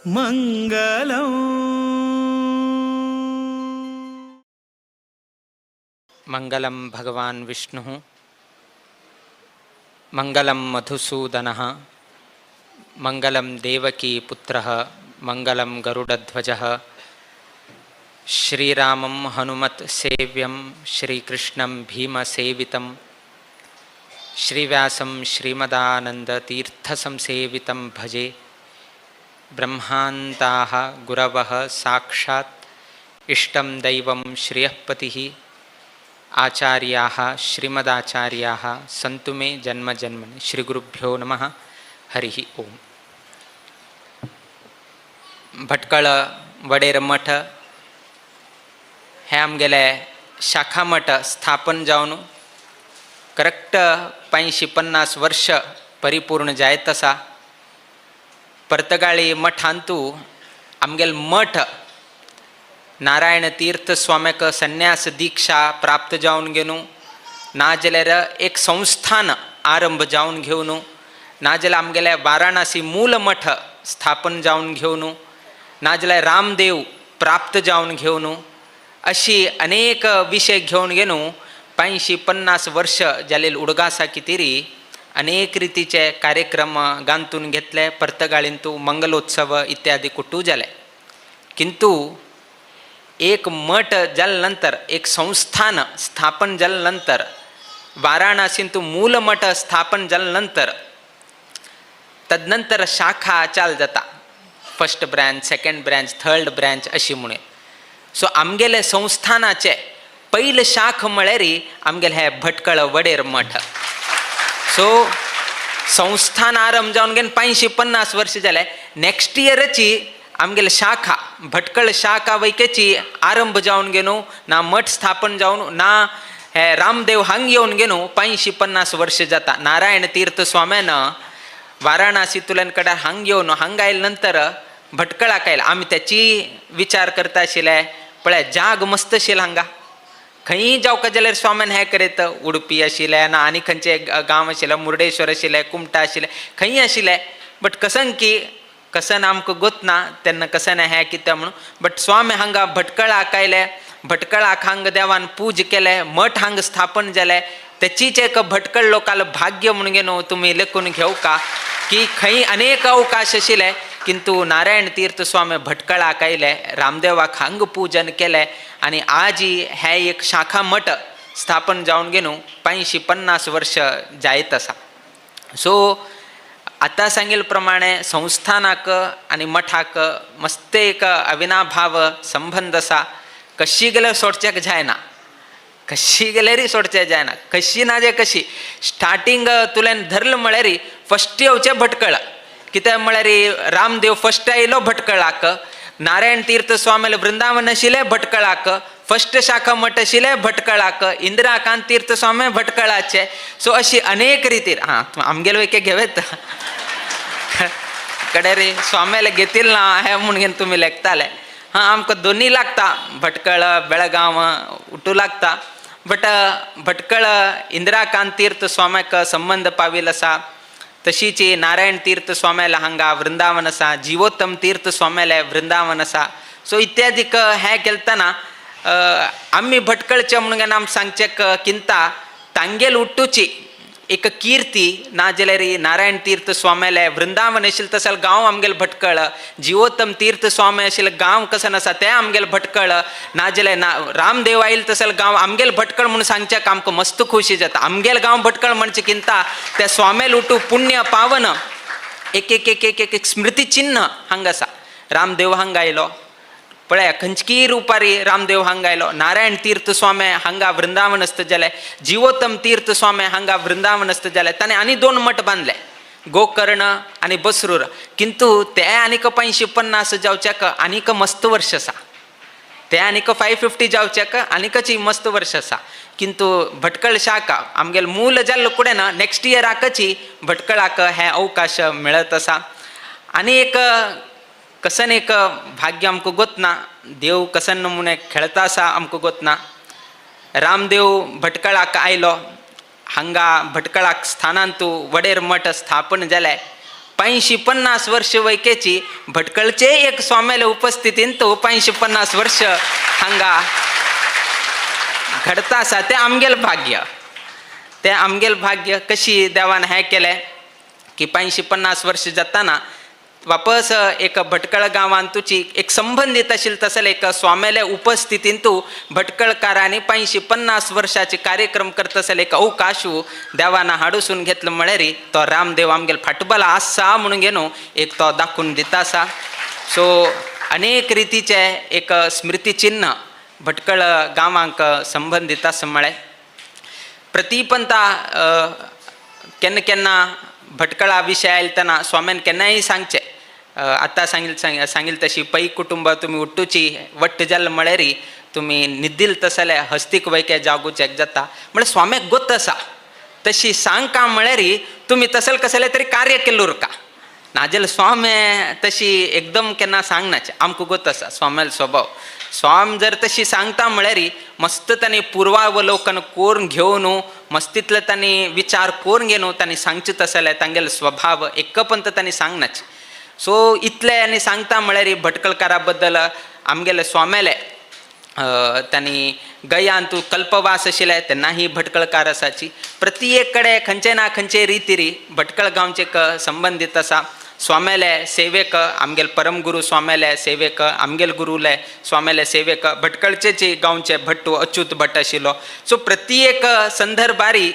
मंगलम मंगलम भगवान विष्णु मंगलम मधुसूदनः मंगलम देवकी पुत्रः मंगलम गरुडध्वजः श्रीरामं हनुमत् सेव्यं श्रीकृष्णं भीमसेवितं श्रीव्यासं श्रीमदानन्दतीर्थसंसेवितं भजे। ब्रह्मान्ताः गुरवः साक्षात् इष्टं दैवं श्रियःपतिः आचार्याः श्रीमदाचार्याः सन्तु मे जन्मजन्मनि। श्रीगुरुभ्यो नमः। हरिः ओम। भटकळ वडेर मठ हे आमगेले शाखा मठ स्थापन जावन करेक्ट 50 वर्ष परिपूर्ण जायत आसा। परतगाळी मठांतू आमगेल मठ नारायण तीर्थ स्वाम्याक संन्यास दीक्षा प्राप्त जावन घेवन नाजाल्यार एक संस्थान आरंभ जावन घेवन नाजाल्यार आमगेले वाराणसी मूल मठ स्थापन जावन घेवन नाजाल्यार रामदेव प्राप्त जावन घेवन अशी अनेक विषय घेवन घेवन 50 वर्ष जालेल उडगासा कितेरी अनेक रितीचे कार्यक्रम गांतून घेतले। परतगाळींतू मंगलोत्सव इत्यादी कुटू जाले, किंतु एक मठ जाल्या नंतर एक संस्थान स्थापन जाल्या नंतर वाराणसींतू मूल मठ स्थापन जाल्या नंतर तदनंतर शाखा चाल जाता, first branch, second branch, third branch अशी म्हणून। सो आमगेले संस्थानाचे पयले शाख म्हळ्यार आमगेले हे भटकळ वडेर मठ। सो संस्थान आरंभ जावन घेवन 50 वर्ष जाले। नेक्स्ट इयरची आमगेले शाखा भटकळ शाखा वैकेची आरंभ जावन घेवन ना मठ स्थापन जावन ना हे रामदेव हांग येवन घेवन 50 वर्ष जाता। नारायण तीर्थ स्वाम्यान वाराणसींतल्यान कडे हांग येवन हांग आयले नंतर भटकळाक आयला। आमी त्याची विचार करता आशिल्ले, पळय जाग मस्त आशिल्लो हांगा, खंय जावका जाल्यार स्वाम्यान हें करीत। उडपी आशिल्ले ना आनी खंयचे गांव आशिल्ले, मुर्डेश्वर आशिल्ले, कुमटा आशिल्ले, खंय आशिल्ले, बट कसन की कसन आमकां गोतना तेन्ना कसन हें कितें म्हणून। बट स्वामी हांगा भटकळाक आयले, भटकळाक हांग देवान पूज केले, मठ हांग स्थापन जाले। त्याचीच एक भटकळ लोकांना भाग्य म्हणून घेवन तुमी लेखून घेवका की खंय अनेक अवकाश आशिल्ले, किंतु नारायण तीर्थ स्वामी भटकळाक आयले, रामदेवाक हांग पूजन केले आणि आज हे एक शाखा मठ स्थापन जावन घेवन 50 वर्ष जायत आसा। सो आता सांगिल्ले प्रमाणे संस्थानाक आणि मठाक मस्त एक अविनाभाव संबंध आसा। कशी गेल्यार सोडच्याक जायना, कशी गेल्यार सोडचें जायना, कशी ना जे कशी। स्टार्टींग तुवें धरलें म्हळ्यार फस्ट येवचें भटकळ, कित्याक म्हळ्यार रामदेव फस्ट आयलो भटकळाक, नारायण तीर्थ स्वामी वृंदावन आशिल्ले भटकळाक, फस्ट शाखा मठ आशिल्ले भटकळाक, इंदिराकांत तीर्थ स्वामी भटकळाचे। सो अशी अनेक रितीर हां आमगेलो एक घेवेत कडे रे स्वाम्याला घेतील ना हे म्हणून तुम्ही लेखताले। हां आमकां दोन्ही लागता, भटकळ बेळगांव उठू लागता, बट भटकळ इंदिराकांत तीर्थ स्वाम्याक संबंध पावील आसा। तशीच नारायण तीर्थ स्वाम्याला हांगा वृंदावन आसा, जीवोत्तम तीर्थ स्वाम्याले वृंदावन आसा। सो इत्यादीक हें केलतना आमी भटकळचे म्हणून आम सांगचेक किंता तांगेल उट्टूची एक कीर्ती नाजाल्यार नारायण तीर्थ स्वाम्याले वृंदावन आशिल्लें तशें गांव आमगेले भटकळ, जीवोत्तम तीर्थ स्वामी आशिल्लें गांव कसन आसा तें आमगेले भटकळ, नाजाल्यार रामदेव आयिल्लो तशें गांव आमगेले भटकळ म्हणून सांगच्याक आमकां मस्त खुशी जाता। आमगेले गांव भटकळ म्हणचे किंता त्या स्वाम्याल उठू पुण्य पावन एक एक एक एक एक स्मृती चिन्ह हांगा आसा। रामदेव हांगा आयलो, पळय खंयची रुपारी रामदेव हांगा आयलो, नारायण तीर्थ स्वामी हांगा वृंदावन आसता जाले, जीवोत्तम तीर्थ स्वामी हांगा वृंदावन आसता जाले। ताणें आनी 2 मठ बांदले, गोकर्ण आनी बसरूर, किंतु ते आनीक 50 जावच्याक आनीक मस्त वर्ष आसा, ते आनीक 550 जावच्याक आनीकच मस्त वर्ष आसा। किंतु भटकळ शाखा आमगेले मूल जाल्लो कुडे ना नेक्स्ट इयराकच भटकळाक हे अवकाश मेळत आसा। आनी एक कसन एक भाग्य आमकां गोतना, देव कसन नमुने खेळता आसा आमकां गोतना। रामदेव भटकळाक आयलो, हांगा भटकळाक स्थानांतू वडेर मठ स्थापन जाले 50 वर्ष वयकेची भटकळचे एक स्वाम्याला उपस्थितीन तो 50 वर्ष हांगा घडता आसा ते आमगेल भाग्य. ते आमगेल भाग्य कशी देवान हें केलें की 50 वर्ष जाताना वापस एक भटकळ गांवांत तुची एक संबंधित आशिल्ली तसले एक स्वामेल्या उपस्थितीन तूं भटकळकारांनी 50 वर्षाचे कार्यक्रम करता आसले एक अवकाशू देवान हाडूसून घेतलो म्हळ्यार तो रामदेव आमगेल फाटबला आसा म्हणून घेवन एक तो दाखोवन दिता आसा. सो अनेक रितीचे एक स्मृती चिन्ह भटकळ गांवांक संबंधित आसा म्हळें. प्रतिपंता केन्ना केन्ना भटकळा विशय आयले तेन्ना स्वाम्यान केन्नाय सांगचें. आतां सांगिल तशी पै कुटुंब तुमी उट्टूची वट्ट जाल्ले म्हळ्यार तुमी निद्दिल तसले हस्तीक वयके जागूचेक जाता म्हळ्यार स्वाम्याक गोत आसा तशी सांगका म्हळ्यार तुमी तसले कसले तरी कार्य केल्लो उरका. नाजाल्यार स्वामे तशी एकदम केन्ना सांगनाचे. आमकां गोत आसा स्वाम्यालो स्वभाव. स्वाम जर तशी सांगता म्हळ्यार मस्त तांणी पुर्वावलोकन करून घेवन मस्तीतले तांणी विचार करून घेवन तांणी सांगचे तसले तांगेलो स्वभाव एकपंत तांणी सांगनाचे. सो इतले आनी सांगता म्हळ्यार भटकळकारा बद्दल आमगेले स्वामेले तांणी गयांत तूं कल्पवास आशिल्ले तेन्नाही भटकळकार आसाची. प्रत्येक कडेन खंयचे ना खंयचे रितीरी भटकळ गांवचे संबंदीत आसा. स्वामेले सेवेक आमगेल परमगुरू स्वामेले सेवेक आमगेल गुरुले स्वामेले सेवेक भटकळचे गांवचे भट्टू अच्युत भट आशिल्लो. सो प्रत्येक संदर्भारी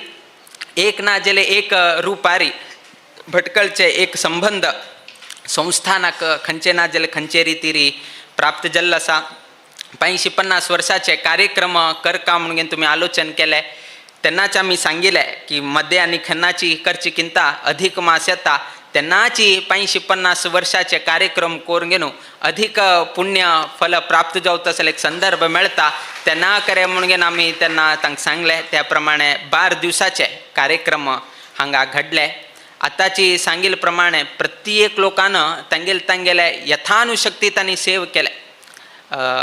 एक ना जाल्यार एक रुपारी भटकळचे एक संबंध संस्थानाक खंयचे ना जाल्यार खंयचे रितीरी प्राप्त जाल्लो आसा. 50 वर्षाचे कार्यक्रम करका म्हणून तुमी आलोचन केले तेन्नाच आमी सांगिल्ले की मध्य आनी खन्नाची करची किंता अधिक मास येता तेन्नाची 50 वर्षाचे कार्यक्रम करून घेवन अधिक पुण्य फल प्राप्त जावता असले एक संदर्भ मेळटा तेन्ना करे म्हणून घेवन आमी तेन्ना तांकां सांगले. त्या प्रमाणे 12 दिवसाचे कार्यक्रम हांगा घडले. आतांची सांगिल प्रमाणे प्रत्येक लोकान तांगेले यथानुशक्ती तांणी सेव केले.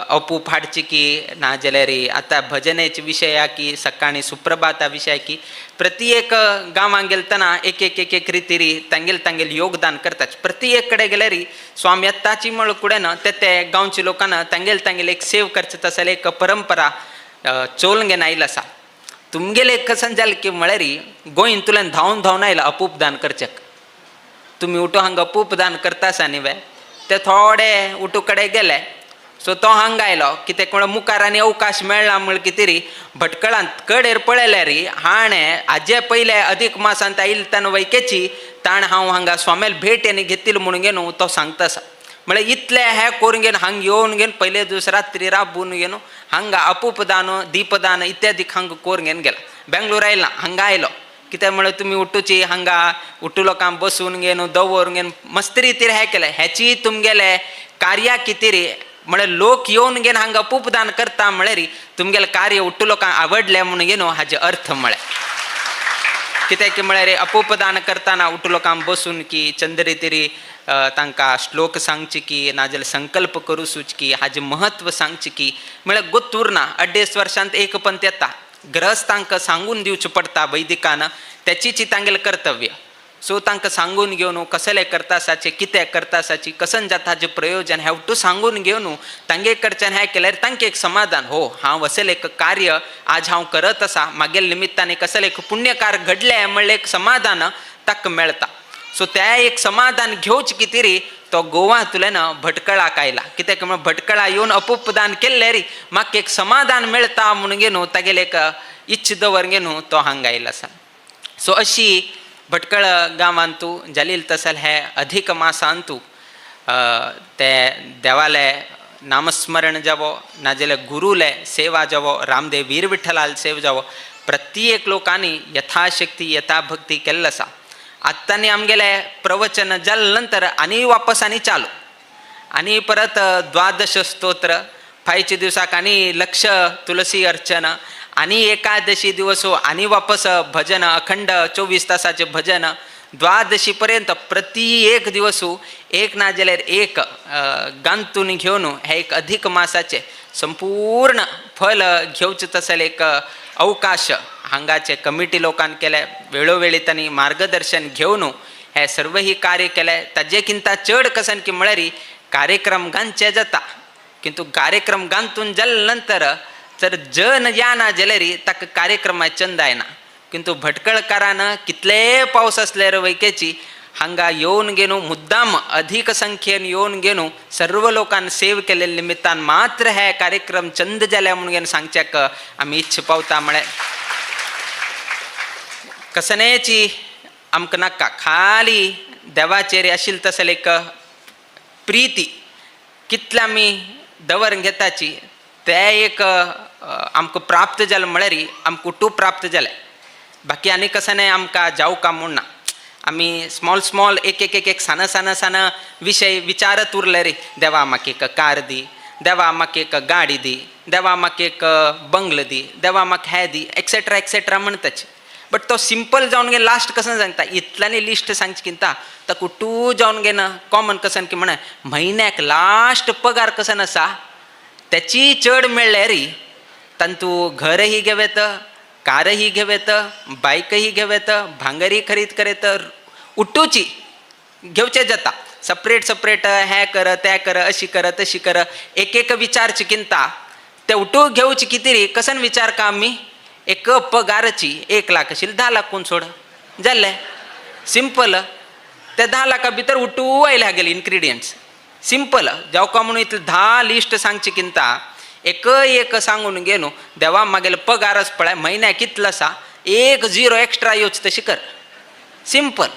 अपू फाडची की ना जाल्यार आतां भजनेचे विशय की सकाळी सुप्रभाता विशय की प्रत्येक गांवांत गेलतना एक रितीरी तांगेल योगदान करतात. प्रत्येक कडेन गेल्यार स्वामी येताची म्हळ कुडेन ते गांवच्या लोकांना तांगेल एक सेव करचे तसले एक परंपरा चोलन घेवन आयला आसा. तुमगेले कसन जालें की म्हळ्यार गोंयन तुल्यान धांवन आयला अपूप दान करचेक. तुमी उठो हांगा अपूप दान करता आसा न्ही वे ते थोडे उठू कडेन गेले. सो तो हांगा आयलो कितें कोण मुखार आनी अवकाश मेळ्ळा म्हण कितें भटकळांत कडेर पळयल्यार हाणें हाजे पयले अधिक मासांत आयिल्ले तेन्ना वयकेची ताण हांव हांगा स्वामेल भेट आनी घेतिल्लो म्हणून घेवन तो सांगता आसा. म्हळ्यार इतले हें करून घेवन हांगा येवन घेवन पयले दीस रात्री राबून घेवन हांगा अपूपदान दीपदान इत्यादीक हांगा करून घेवन गेला. बेंगलोर आयला हांगा आयलो कित्याक म्हळ्यार तुमी उठूची हांगा उठू लोकांक बसून घेवन दवरून घेवन मस्त रितीर हें केलें. हेची तुमगेले कार्या कितें म्हळ्यार लोक येवन घेवन हांगा अपूपदान करता म्हळ्यार तुमगेलें कार्य उठू लोकांक आवडलें म्हणून घेवन हाजे अर्थ म्हळ्यार कित्याक म्हळ्यार अपूपदान करतना उठू लोकांक बसून की चंद रितीरी तांकां श्लोक सांगची की नाजाल्यार संकल्प करूं सुच की हाजें महत्व सांगची की म्हळ्यार गोत उरना. 2.5 वर्सांत एक पंत येता ग्रहस्थांक सांगून दिवचें पडटा वैदिकान त्याचीच तांगेलें कर्तव्य. सो तांकां सांगून घेवन कसले करता आसाचे कितें करता आसाची कसन जाता हाजें प्रयोजन हें उठू सांगून घेवन तांगे कडच्यान हें केल्यार तांकां एक समाधान हो हांव असलें एक कार्य आज हांव करत आसा म्हागेले निमित्तान कसलें एक पुण्यकार घडलें म्हणलें एक समाधान ताका मेळटा. सो त्या एक समाधान घेवच कितें तो गोवांतल्यान भटकळाक आयला कित्याक म्हण भटकळा येवन अपूपदान केल्ले म्हाका एक समाधान मेळटा म्हणून घेवन तागेले एक इच्छ दवर घेवन तो हांगा आयला आसा. सो अशी भटकळ गांवांतू जालील तसल हे अधिक मासांतू ते देवाले नामस्मरण जावो नाजाल्यार गुरुले सेवा जावो रामदेव वीर विठ्ठलाल सेवा जावो प्रत्येक लोकांनी यथाशक्ती यथाभक्ती केल्लो आसा. आत्तानी आमगेले प्रवचन जाले नंतर आनी वापस आनी चालू आनी परत 12 स्तोत्र 5 दिवसाक आनी लक्ष तुलसी अर्चन आनी एकादशी दिवस आनी वापस भजन अखंड 24 तासाचे भजन 12 पर्यंत प्रति एक दिवस एक ना जाल्यार एक गांतून घेवन हे एक अधिक मासाचे संपूर्ण फल घेवचे तसले एक अवकाश हांगाचे कमिटी लोकांनी केले. वेळोवेळी तांणी मार्गदर्शन घेवन हे सर्व ही कार्य केलें ताजेकिंत चड कसन की म्हळ्यार कार्यक्रम गांचे जाता किंतु कार्यक्रम गांतून जाले नंतर जर जन या ना जाल्यार ताका कार्यक्रमाचें चंद आयना किंतु भटकळकारान कितले पावस असल्यार वैकेची हांगा येवन गेनू मुद्दाम अधिक संख्येन येवन गेनू सर्व लोकांनी सेव केले निमित्तान मात्र हे कार्यक्रम चंद जाले म्हणून घेवन सांगच्याक आमी इच्छ पावता म्हळ्यार कसनेची आमकां नाका खाली देवाचेर आशिल्ली तसले एक प्रिती कितले आमी दवरून घेताची ते एक आमकां प्राप्त जालें म्हळ्यार आमकां उठू प्राप्त जालें बाकी आनी कसं आमकां जावका म्हूण ना आमी स्मॉल एक साना विशय विचारत उरले रे देवा म्हाका एक कार दी देवा म्हाका एक गाडी दी देवा म्हाका एक बंगलो दी देवा म्हाका हे दी एक्सेट्रा म्हणटाचे बट तो सिंपल जावन घे लास्ट कसं सांगता इतल्यानी लिस्ट सांगचे किंता तो कुठू जावन घे ना कॉमन कसन की म्हणा म्हयन्याक लास्ट पगार कसन आसा त्याची चड मेळ्ळे रे तंतू घरही घेवेत कारही घेवेत बायकही घेवेत भांगरही खरीद करेत उठूची घेवचे जाता सपरेट हे कर ते कर अशी कर तशी कर एक विचारची किंता ते उठू घेवची किती रे कसन विचार का आमी एक पगाराची 1 लाख आशिल्ली 10 लाख कोण सोड जाल्ले सिंपल त्या 10 लाखा भितर उठू आयल्या गेले इन्ग्रिडियंट्स सिंपल जावका म्हणून इतले 10 लिस्ट सांगचे किंता एक सांगून गेलो देवा मागेले पगारच पळय म्हयन्याक कितलो आसा 1 0 एक्स्ट्रा येवची तशी कर सिंपल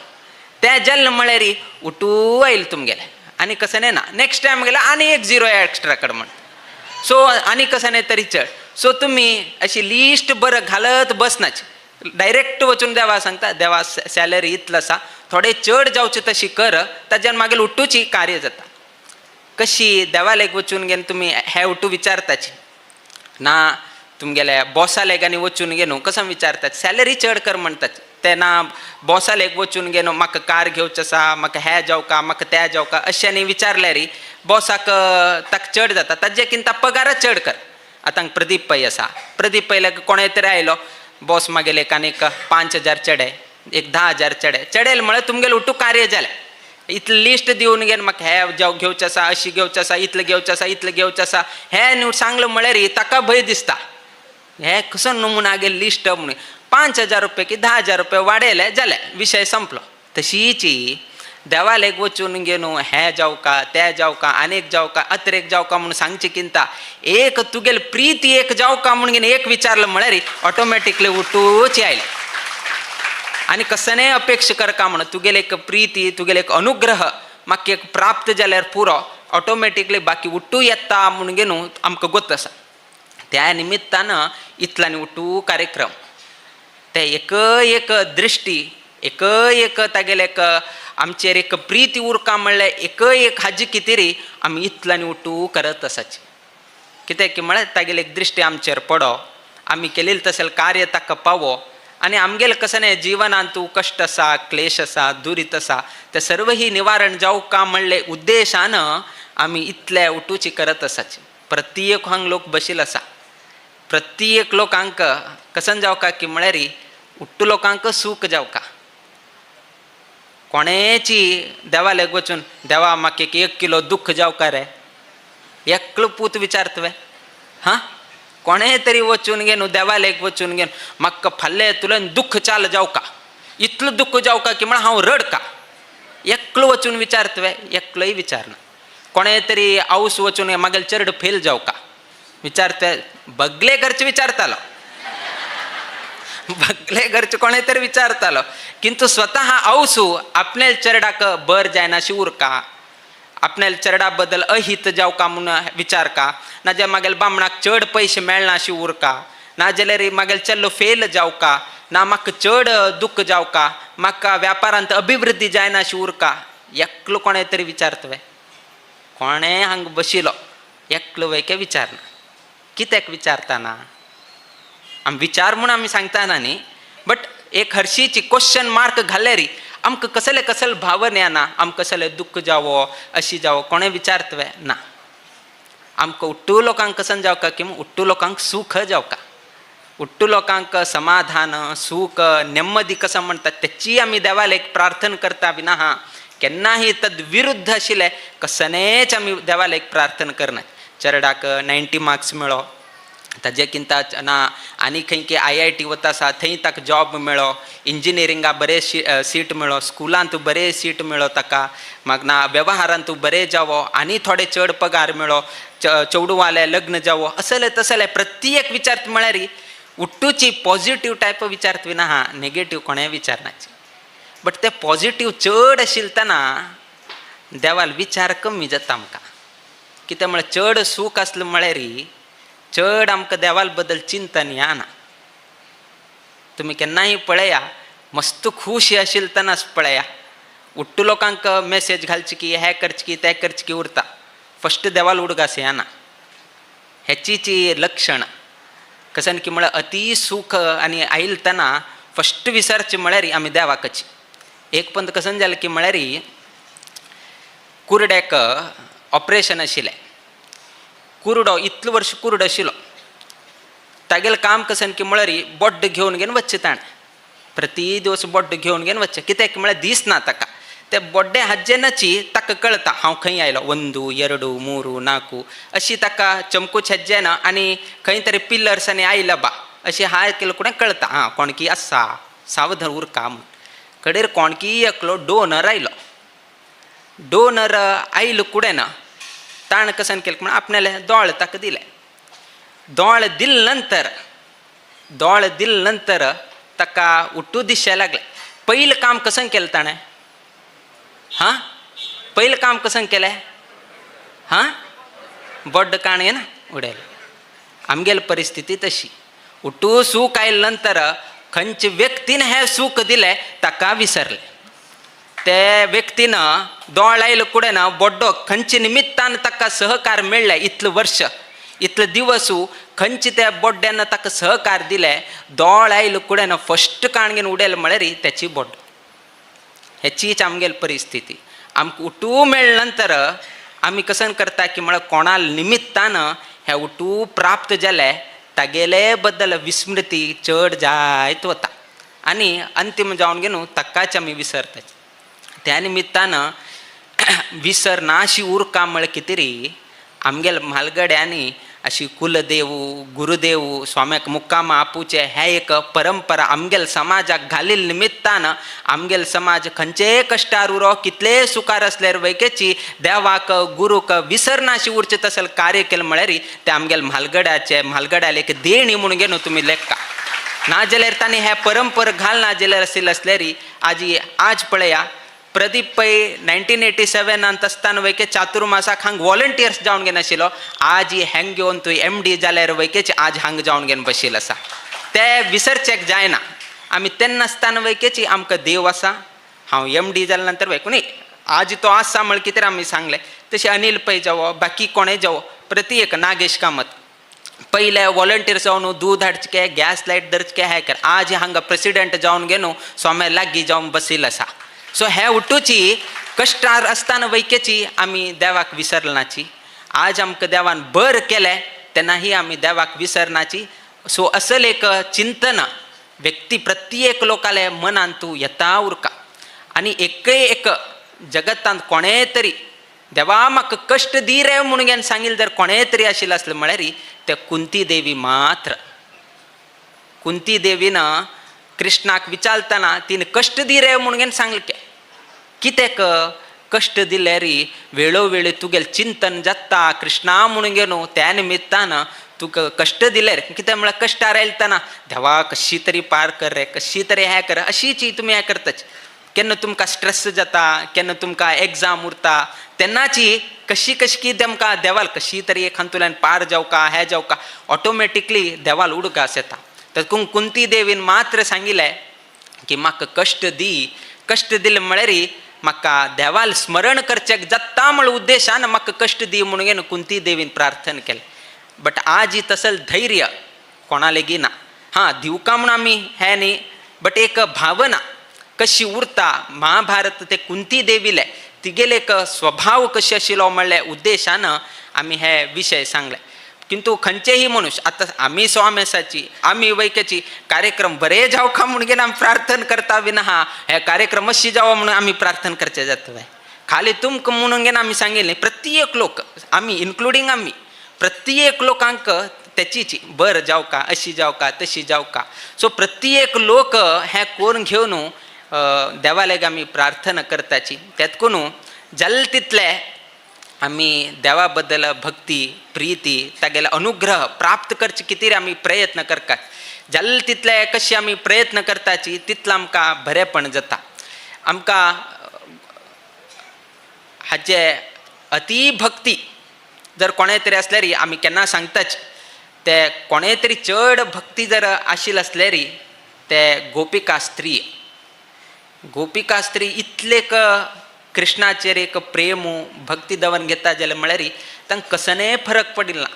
ते जाल्ले म्हळ्यार उठू आयले तुमगेले आनी कसं ना नेक्स्ट टायम गेले आनी 1 0 एक्स्ट्रा कर म्हण सो आनी कसं तरी चड सो तुमी अशी लिस्ट बरं घालत बसनाची डायरेक्ट वचून देवा सांगता देवा सॅलरी इतलो आसा थोडे चड जावचे तशी कर ताज्यान मागीर उठूची कार्य जाता कशी देवालेक वचून घेवन तुमी हे उठू विचारताची ना तुमगेल्या बॉसालेक आनी वचून घेवन कसं विचारतात सॅलरी चड कर म्हणटात ते ना बॉसालेक वचून घेवन म्हाका कार घेवचें आसा म्हाका हे जावका म्हाका ते जावका अशें विचारल्यार बॉसाक ताका चड जाता ताजे किंता पगार चड कर आतां प्रदीप पै आसा प्रदीप पैलाक कोणें तरी आयलो बॉस मागेले आनीक 5,000 चडे एक 10,000 चडेल म्हळ्यार तुमगेलें उठू कार्य जालें इतलें लिस्ट दिवन घेवन म्हाका हे घेवचें आसा अशी घेवचें आसा इतलें घेवचें आसा हे सांगलें म्हळ्यार ताका भंय दिसता हे कसो नमुना गेले लिस्ट म्हणून 5,000 रुपया की 10,000 रुपया वाडयले जालें विशय संपलो तशीच देवालेक वचून घेवन हे जावका ते जावका आनीक जावका अत्रेक जावका म्हणून सांगचे किंता एक तुगेले प्रीती एक जावका म्हणून घेवन एक विचारलं म्हळ्यार ऑटोमॅटिकली उठूच आयले आनी कसने अपेक्षा करका म्हणून तुगेले एक प्रीती तुगेले एक अनुग्रह म्हाका एक प्राप्त जाल्यार पुरो ऑटोमॅटिकली बाकी उठू येता म्हणून घेवन आमकां गोत आसा त्या निमित्तान इतल्यानी उठू कार्यक्रम ते एक दृश्टी एक तागेले एक आमचेर एक प्रीती उरका म्हणल्यार एक हाजी कितें रे आमी इतल्यानी उठू करत आसाची कित्याक की म्हळ्यार तागेले एक दृश्टी आमचेर पडो आमी केलेले तशें कार्य ताका पावो आनी आमगेले कसं जिवनांत कश्ट आसा क्लेश आसा दुरीत आसा ते सर्व ही निवारण जावका म्हणले उद्देशान आमी इतले उठूची करत आसाची प्रत्येक हांग लोक बशिल्लो आसा प्रत्येक लोकांक कसन जावका की म्हळ्यार उट्टू लोकांक सूख जावका कोणेची देवालेक वचून देवा म्हाका 1 किलो दुख्ख जावका रे एकलो पूत विचार तुवें हां कोणें तरी वचून घेवन देवालेक वचून घेवन म्हाका फाल्ले तुलें दुख्ख चाल जावका इतलो दुख्ख जावका की म्हण हांव रडका एकलो वचून विचार तुवें एकलोय विचारना कोणें तरी आवस वचून मागेल चरड फेल जावका विचार तुवें बगले घरचे विचारतालो बगले घरचे कोणें तरी विचारतालो किंतु स्वतः आवसू आपल्या चरडाक बर जायनाशी उरका आपल्या चरडा बद्दल अहित जावका म्हणून विचार का ना जे मागेल बामणाक चड पयशे मेळनाशी उरका ना जाल्यार मागेल चल्लो फेल जावका ना म्हाका चड दुख्ख जावका म्हाका व्यापारांत अभिवृद्धी जायनाशी उरका एकलो कोणें तरी विचार तुवें कोणें हांगा बशिलो एकलो वयके विचारना कित्याक विचारतना आमी विचार म्हूण आमी सांगतना न्ही बट एक हरशीची क्वेश्चन मार्क घाल्ल्यार आमकां कसले भावना येना आमकां कसलें दुख्ख जावो अशी जावो कोणें विचार तुवें ना आमकां उट्टू लोकांक कसन जावका की उट्टू लोकांक सूख जावका उट्टू लोकांक समाधान सुख नेಮ್ಮदी कसं म्हणतात त्याची आम्ही देवाला एक प्रार्थना करता विना केन्नाही तद विरुद्ध आशिल्ले कसनेच आमी देवाला एक प्रार्थना करना. चेडवाक 90 मार्क्स मेळो, ताजेकिंत ना आनी खंय की IIT वता आसा थंय ताका जॉब मेळो, इंजिनियरिंगा बरें सीट मेळो, स्कुलांत बरें सीट मेळो ताका, माग ना वेव्हारांत बरें जावो, आनी थोडे चड पगार मेळो, चेडवाले लग्न जावो, असले तसले प्रत्येक विचारत म्हळ्यार उट्टूची पॉझिटिव्ह टायप विचारत विना नेगेटिव्ह कोणें विचारनाची. बट ते पॉझिटिव्ह चड आशिल्तना देवाल विचार कमी जाता आमकां. कित्याक म्हळ्यार चड सूख आसलें म्हळ्यार चड आमकां देवाल बद्दल चिंतन येना. तुमी केन्नाय पळया, मस्त खूश आशिल्तनाच पळया, उट्टू लोकांक मेसेज घालची की हें करचें की तें करचें की उरता, फस्ट देवाल उडगास येना. हेचीची लक्षण कसन की म्हळ्यार अति सूख आनी आयिल्तना फस्ट विसरचें म्हळ्यार आमी देवाकची. एक पंत कसन जालें की म्हळ्यार कुरड्याक ऑपरेशन आशिल्लें. कुरडो इतलो वर्ष कुरड आशिल्लो, तागेलें काम कसन की म्हळ्यार बोड्ड घेवन वच्चें ताणें. प्रती दिवस बोड्ड घेवन वच्चें. कित्याक म्हळ्यार दीस ना ताका. ते बोड्डे हाजेनाची ताका कळटा हांव खंय आयलो, 1 2 3 4 अशी ताका चमकूच हेज्जेना आनी खंय तरी पिलर्स आनी आयला बा अशी हाय केलो फुडें कळटा कोणकी आसा, सावधान उरका म्हूण. कडेर कोणकी एकलो डोनर आयलो. डोनर आयलो फुडें ताणें कसन केलें म्हण आपणाले दोळ ताका दिले. दोळ दिले नंतर ताका उट्टू दिसचे लागले. पयलें काम कसन केलें ताणें? पयलें काम कसन केलें? बोड्ड काणयेन उडयलें. आमगेली परिस्थिती तशी. उट्टू सूख आयले नंतर खंयचे व्यक्तीन हें सूख दिलें ताका विसरलें. ते व्यक्तीन दोळ आयले फुडें बोड्डो खंयचे निमित्तान ताका सहकार मेळ्ळें, इतलें वर्ष इतले दिवसू खंयचे त्या बोड्ड्यान ताका सहकार दिलें. दोळ आयले फुडें फस्ट काणगेन उडयलें म्हळ्यार त्याची बोड्ड. हेचीच आमगेली परिस्थिती. आमकां उट्टू मेळ्ळे नंतर आमी कसन करता की म्हळ्यार कोणा निमित्तान हें उट्टू प्राप्त जालें तागेले बद्दल विस्मृती चड जायत वता आनी अंतीम जावन घेवन ताकाच आमी विसरता. त्या निमित्तान विसर नाशी उरका म्हळ्यार कितें रे, आमगेल्या म्हालगड्यांनी अशी कुलदेवू गुरुदेवू स्वाम्याक मुक्काम आपुचे हें एक परंपरा आमगेल्या समाजाक घालिल्ले निमित्तान आमगेलो समाज खंयचेय कश्टार उरो कितलेय सुखार असल्यार वैकेची देवाक गुरूक विसर नाशी उरचे तसले कार्य केलें म्हळ्यार ते आमगेल्या म्हालगड्याले एक देणी म्हणून घेवन तुमी लेखा. नाजाल्यार तांणी हें परंपरा घाल नाजाल्यार आशिल्ले असल्यार आज पळया प्रदीप पै 1987 आसतना वैके चातुर्मासाक हांग वॉलंटियर्स जावन घेवन आशिल्लो. आज हेंग घेवन तुवें MD जाल्यार वैकेचे आज हांग जावन घेवन बशिल्लो आसा. ते विसरचेक जायना. आमी तेन्ना आसतना वैकेची आमकां देव आसा. हांव MD जाल्या नंतर वैकून न्ही आज तो आसा म्हण कितें आमी सांगलें. तशें अनिल पै जावो बाकी कोणें जावो प्रत्येक नागेश कामत पयले वॉलंटियर जावन दूध हाडचें गॅस लायट धरचें हें कर. आज हांगा प्रेसिडेंट जावन घेवन स्वाम्या लागीं जावन बशिल्लो आसा. सो हें उट्टूची कश्टार आसतना वैकेची आमी देवाक विसरनाची. आज आमकां देवान बर केलें तेन्नाही आमी देवाक विसरनाची. सो असल एक चिंतन व्यक्ती प्रत्येक लोकाले मनांत तूं येता उरका. आनी एक जगतांत कोणेंय तरी देवा म्हाका कश्ट दी रे म्हणून घेवन सांगिल्लें जर कोणेंय तरी आशिल्लें आसलें म्हळ्यार ते कुंती देवी मात्र. कुंती देवीन कृष्णाक विचारतना तिने कश्ट दी रे म्हणून घेवन सांगलें. कित्याक कश्ट दिल्यार वेळोवेळी तुगेलें चिंतन जाता कृष्णा म्हणून घेवन त्या निमित्तान तुका कश्ट दिल्यार कित्याक म्हळ्यार कश्टार आयलतना देवा कशी तरी पार कर रे कशी तरी हें कर अशीच तुमी हें करताच. केन्ना तुमकां स्ट्रेस जाता केन्ना तुमकां एग्जाम उरता तेन्नाची कशी की तेमकां देवाल कशी तरी एक हातूंतल्यान पार जावका हें जावका ऑटोमॅटिकली देवाल उडगास येता. तातूंत कुंती देवीन मात्र सांगिल्लें की म्हाका कश्ट दी. कश्ट दिले म्हळ्यार म्हाका देवाल स्मरण करचें जाता म्हण उद्देशान म्हाका कश्ट दी म्हणून घेवन कुंती देवीन प्रार्थना केलें. बट आज तसल धैर्य कोणा लेगीत ना. दिवका म्हणून आमी हें न्ही बट एक भावना कशी उरता. महाभारत ते कुंती देवीले तिगेले एक स्वभाव कशी आशिल्लो म्हणले उद्देशान आमी हे विशय सांगले. किंतु खंयचेही मनुष्य आता आम्ही स्वामेसाची आम्ही वैक्याची कार्यक्रम बरे जाव का म्हणून गेला आम्ही प्रार्थना करता विना हे कार्यक्रम अशी जावा म्हणून आम्ही प्रार्थना करचे जातो खाली तुमक म्हणून गेला आम्ही सांगेल नाही प्रत्येक लोक आम्ही इन्क्लुडिंग आम्ही प्रत्येक लोकांक त्याचीची बरं जाव का अशी जाव का तशी जाव का सो प्रत्येक लोक हे कोण घेऊन देवालेग आम्ही प्रार्थना करताची त्यात कोण जल तितले आम्ही देवाबद्दल भक्ती प्रीती तागेला अनुग्रह प्राप्त करचे किती आम्ही प्रयत्न करतात जल तितले कशी आम्ही प्रयत्न करताची तितलं आमकां बरेपण जाता आमकां हाचे अति भक्ती जर कोणे तरी असल्यारी आम्ही केन्ना सांगताच ते कोणे तरी चड भक्ती जर आशिल्ली असल्यारी ते गोपिका स्त्री इतलेक कृष्णाचेर एक प्रेम भक्ती दवन घेता जाल्यार म्हळ्यार तांकां कसने फरक पडिल्ला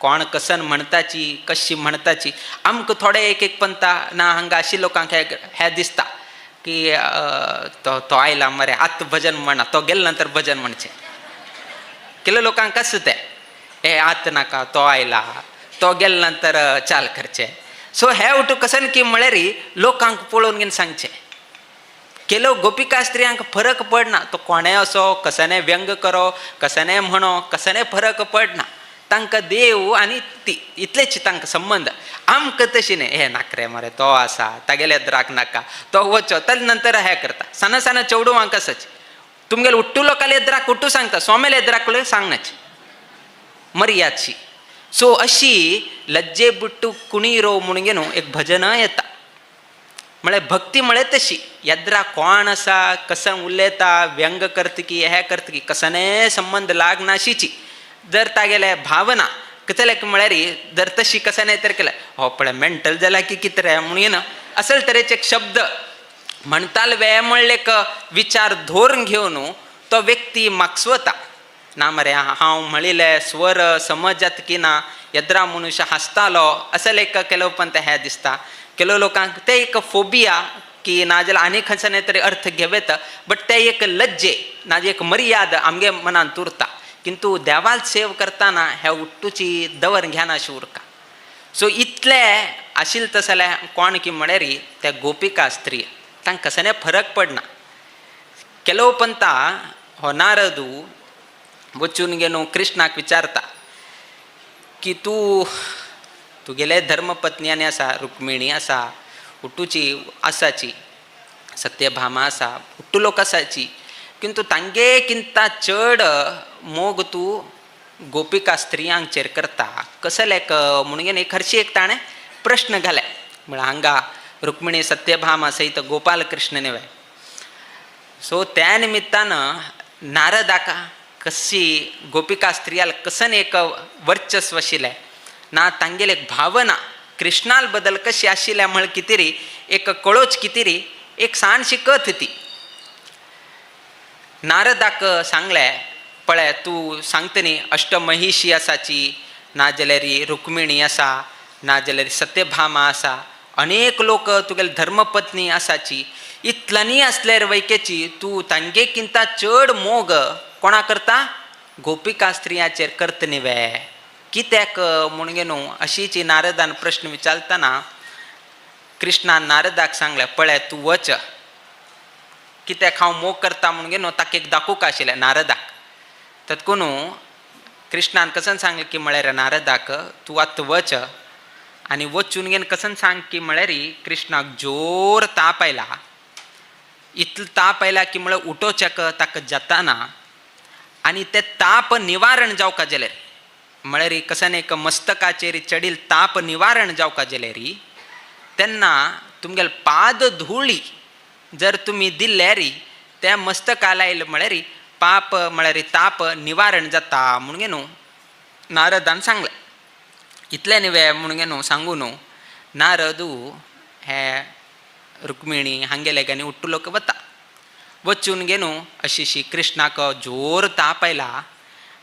कोण कसन म्हणटाची कशी म्हणटाची आमकां थोडे एक पंता ना हांगा आशिल्ले लोकांक हे दिसता की तो आयला मरे आत भजन म्हणा तो गेले नंतर भजन म्हणचे केले लोकांक कसं ते हे आत नाका तो आयला तो गेले नंतर चाल करचे सो हे उठू कसन की म्हळ्यार लोकांक पळोवन घेवन सांगचे केलो गोपिका स्त्रियांक फरक पडना तो कोणे असो कसने व्यंग करो कसने म्हणो कसने फरक पडना तांकां देव आनी ती इतलेच तांकां संबंध आमकां तशी न्ही हे नाकरे मरे तो आसा तागेले द्राक नाका तो वचो ताजे नंतर हे करता साना साना चेडवांक आसाच तुमगेले उट्टू लोकाले द्राक उट्टू सांगता सोमेले द्राकले सांगनाची मर्यादशी सो अशी लज्जे बुट्टू कुणीरो म्हणून न्हू एक भजन येता म्हळ्यार भक्ती म्हळ्यार तशी येद्रा कोण आसा कसन उलयता व्यंग करता की हे करता की कसने संबंध लागनाशीची जर तागेले भावना कतलेक म्हळ्यार जर तशी कसने तर केल्या हो पळय मेंटल जाला की कितें रे म्हणून असल तरेचे शब्द म्हणताल वे म्हणलेक विचार धोरण घेवन तो व्यक्ती मागसवता ना मरे हांव म्हणिल्ले स्वर समजत की ना येद्रा मनुष्य हांसतालो असल एक केलो पण ते हे दिसता केलो लोकांक ते एक फोबिया की नाजाल्यार आनी खंयचो तरी अर्थ घेवेत बट ते एक लज्जे नाजे एक मर्याद आमगे मनांत उरता किंतु देवाल सेव करतना हे उट्टूची दवर घेना अशी उरका सो इतले आशिल्ले तसले कोण की म्हळ्यार ते गोपिका स्त्री तांकां कसने फरक पडना केलो पंता हो नारदू वचून गेलो कृष्णाक विचारता की तुगेले धर्मपत्नी आनी आसा रुक्मिणी आसा उट्टूची आसाची सत्यभामा आसा उट्टू लोक आसाची किंतु तांगे किंता चड मोग तूं गोपिका स्त्रियांचेर करता कसलेक म्हणून एक हरशी एक ताणें प्रश्न घाले म्हळ्यार हांगा रुक्मिणी सत्यभामा सहित गोपाल कृष्ण नेवे सो त्या निमित्तान नारदाक कशी गोपिका स्त्रियाल कसन एक वर्चस्व आशिल्लें ना तांगेली एक भावना कृष्णाल बद्दल कशी आशिल्ल्या म्हण कितें एक कळोच कितें एक साणशी कथ ती नारदाक सांगले पळय तूं सांगता न्ही अष्टमहिशी आसाची नाजाल्यार रुक्मिणी आसा नाजाल्यार सत्यभामा आसा अनेक लोक तुगेले धर्मपत्नी आसाची इतल्यानी आसल्यार वैकेची तूं तांगे किंता चड मोग कोणा करता गोपिका स्त्रियांचेर करता न्ही वे कित्याक म्हणून न्हू अशीच नारदान प्रश्न विचारतना कृष्णान नारदाक सांगलें पळय तूं वच कित्याक हांव मोग करता म्हणून न्हू ताका एक दाखोवंक आशिल्लें नारदाक तातूंत कृष्णान कसन सांगलें की म्हळ्यार नारदाक तूं आतां वच आनी वचून घेवन कसन सांग की म्हळ्यार कृष्णाक जोर ताप आयला इतलो ताप आयला की म्हळ्यार उठोवचेक ताका जाताना आनी ते ताप निवारण जावका जाल्यार म्हळ्यार कसन एक मस्तकाचेर चडील ताप निवारण जावका जाल्यार तेन्ना तुमगेले पाद धुळी जर तुमी दिल्यार त्या मस्तका लायले म्हळ्यार पाप म्हळ्यार ताप निवारण जाता म्हणून न्हू नारदान सांगलें इतलें न्ही म्हणून न्हू सांगू न्हू नारदू हे रुक्मिणी हांगेले आनी उट्टू लोक वता वचून गे न्हू अशी कृष्णाक जोर ताप आयला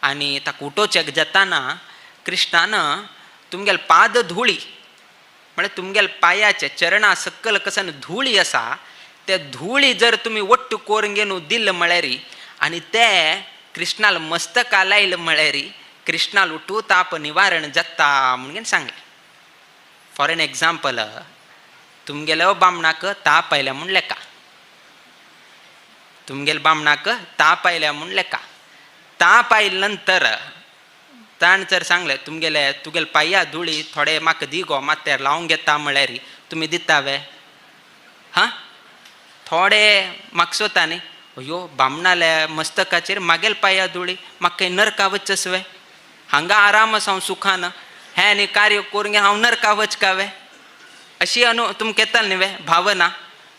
आनी ताका उठोवचेक जाताना कृष्णान तुमगेले पाद धुळी म्हळ्यार तुमगेले पांयाचे चरणा सकल कसन धुळी आसा ते धुळी जर तुमी वट्ट कोरून घेवन दिल्ले म्हळ्यार आनी ते कृष्णाल मस्तका लायले म्हळ्यार कृष्णाल उठू ताप निवारण जाता म्हणून सांगले. फॉर एन एक्झाम्पल, तुमगेलो बामणाक ताप आयल्या म्हूण लेका, तुमगेल बामणाक ताप आयल्या म्हूण लेका. ताप आयले नंतर ताण जर सांगले तुगेले पाया धुळी थोडे म्हाका दी गो, माथ्यार लावूंक घेता म्हळ्यार तुमी दितावे? हां, थोडे म्हाका स्वता न्ही. अयो बामणाले मस्तकाचेर मागेल पाया धुळी, म्हाका खंय नरका वचसवे, हांगा आराम आसा हांव सुखान, हें न्ही कार्य करून हांव नरका वचकावे, अशी तुमकां येताल न्ही वे भावना.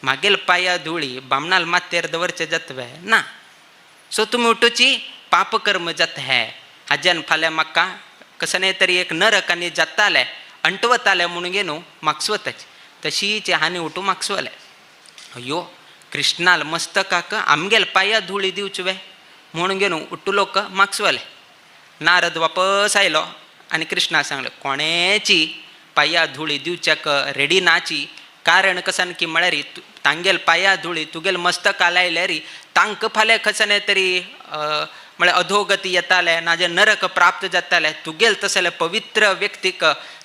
मागेल पाया धुळी बामणाल माथ्यार दवरचे जातवे ना. सो तुमी उठूची पापकर्म जात हे, हाज्यान फाल्यां म्हाका कसले तरी एक नरक आनी जाताले अंटवताले म्हणून गे न्हू म्हाका स्वताची तशीच हानी उठू म्हाका स्वले. अयो कृष्णाल मस्तकाक आमगेल पाया धुळी दिवचे वे म्हणून गे न्हू उठ्ठुलोक म्हाका स्वले. नारद वापस आयलो आनी कृष्णा सांगले कोणेची पाया धुळी दिवच्याक रेडी नाची. कारण कसन की म्हळ्यार तांगेल पाया धुळी तुगेल मस्तका लायल्यार तांकां फाल्यां कसले तरी म्हळ्यार अधोगती येताले, नाजे नरक प्राप्त जाताले. तुगेल तसले पवित्र व्यक्तीक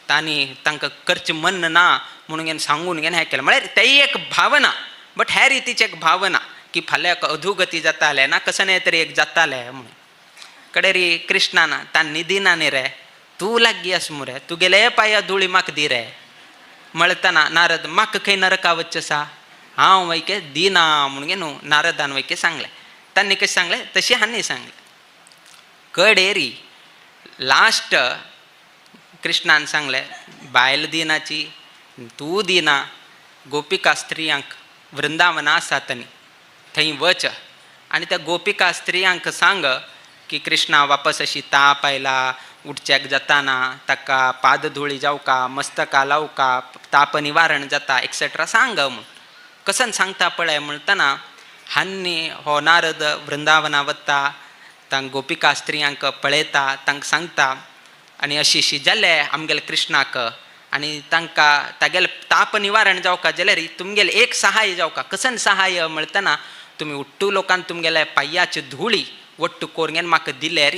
तांकां करचें मन ना म्हणून घेवन सांगून घेवन हें केलें. म्हळ्यार तेही एक भावना, बट ह्या रितीची एक भावना की फाल्यां अधोगती जाताले ना कसले तरी एक जाताले म्हणून. कडेरी कृष्णाना तान निदिना न्ही रे, तूं लागीं आस मुरे, तुगेले पाया धुळी म्हाका दी रे म्हणटना नारद म्हाका खंय नरका वच्चें आसा, हांव वयके दिना म्हणून गे न्हू नारदान वयके सांगलें. तांणी कशें सांगलें तशी हांणी सांगलें. कडेरी लास्ट कृष्णान सांगलें बायल दिनाची तूं दिना, गोपिका स्त्रियांक वृंदावना आसात न्ही थंय वच आनी त्या गोपिका स्त्रियांक सांग की कृष्णा वापस अशी ताप आयला, उठच्याक जाताना, ताका पादधुळी जावका, मस्तका लावका, ताप निवारण जाता एक्सेट्रा सांग म्हूण. कसन सांगता पळय म्हणटना हांणी हो नारद वृंदावना वता, तांकां गोपिका स्त्रियांक पळयता, तांकां सांगता आनी अशी जालें आमगेले कृष्णाक आनी तांकां तागेले ताप निवारण जावका जाल्यार तुमगेले एक सहाय जावका. कसन सहाय म्हणटना तुमी उट्टू लोकान तुमगेल्या पांयाची धुळी वट्टू कोरगेन म्हाका दिल्यार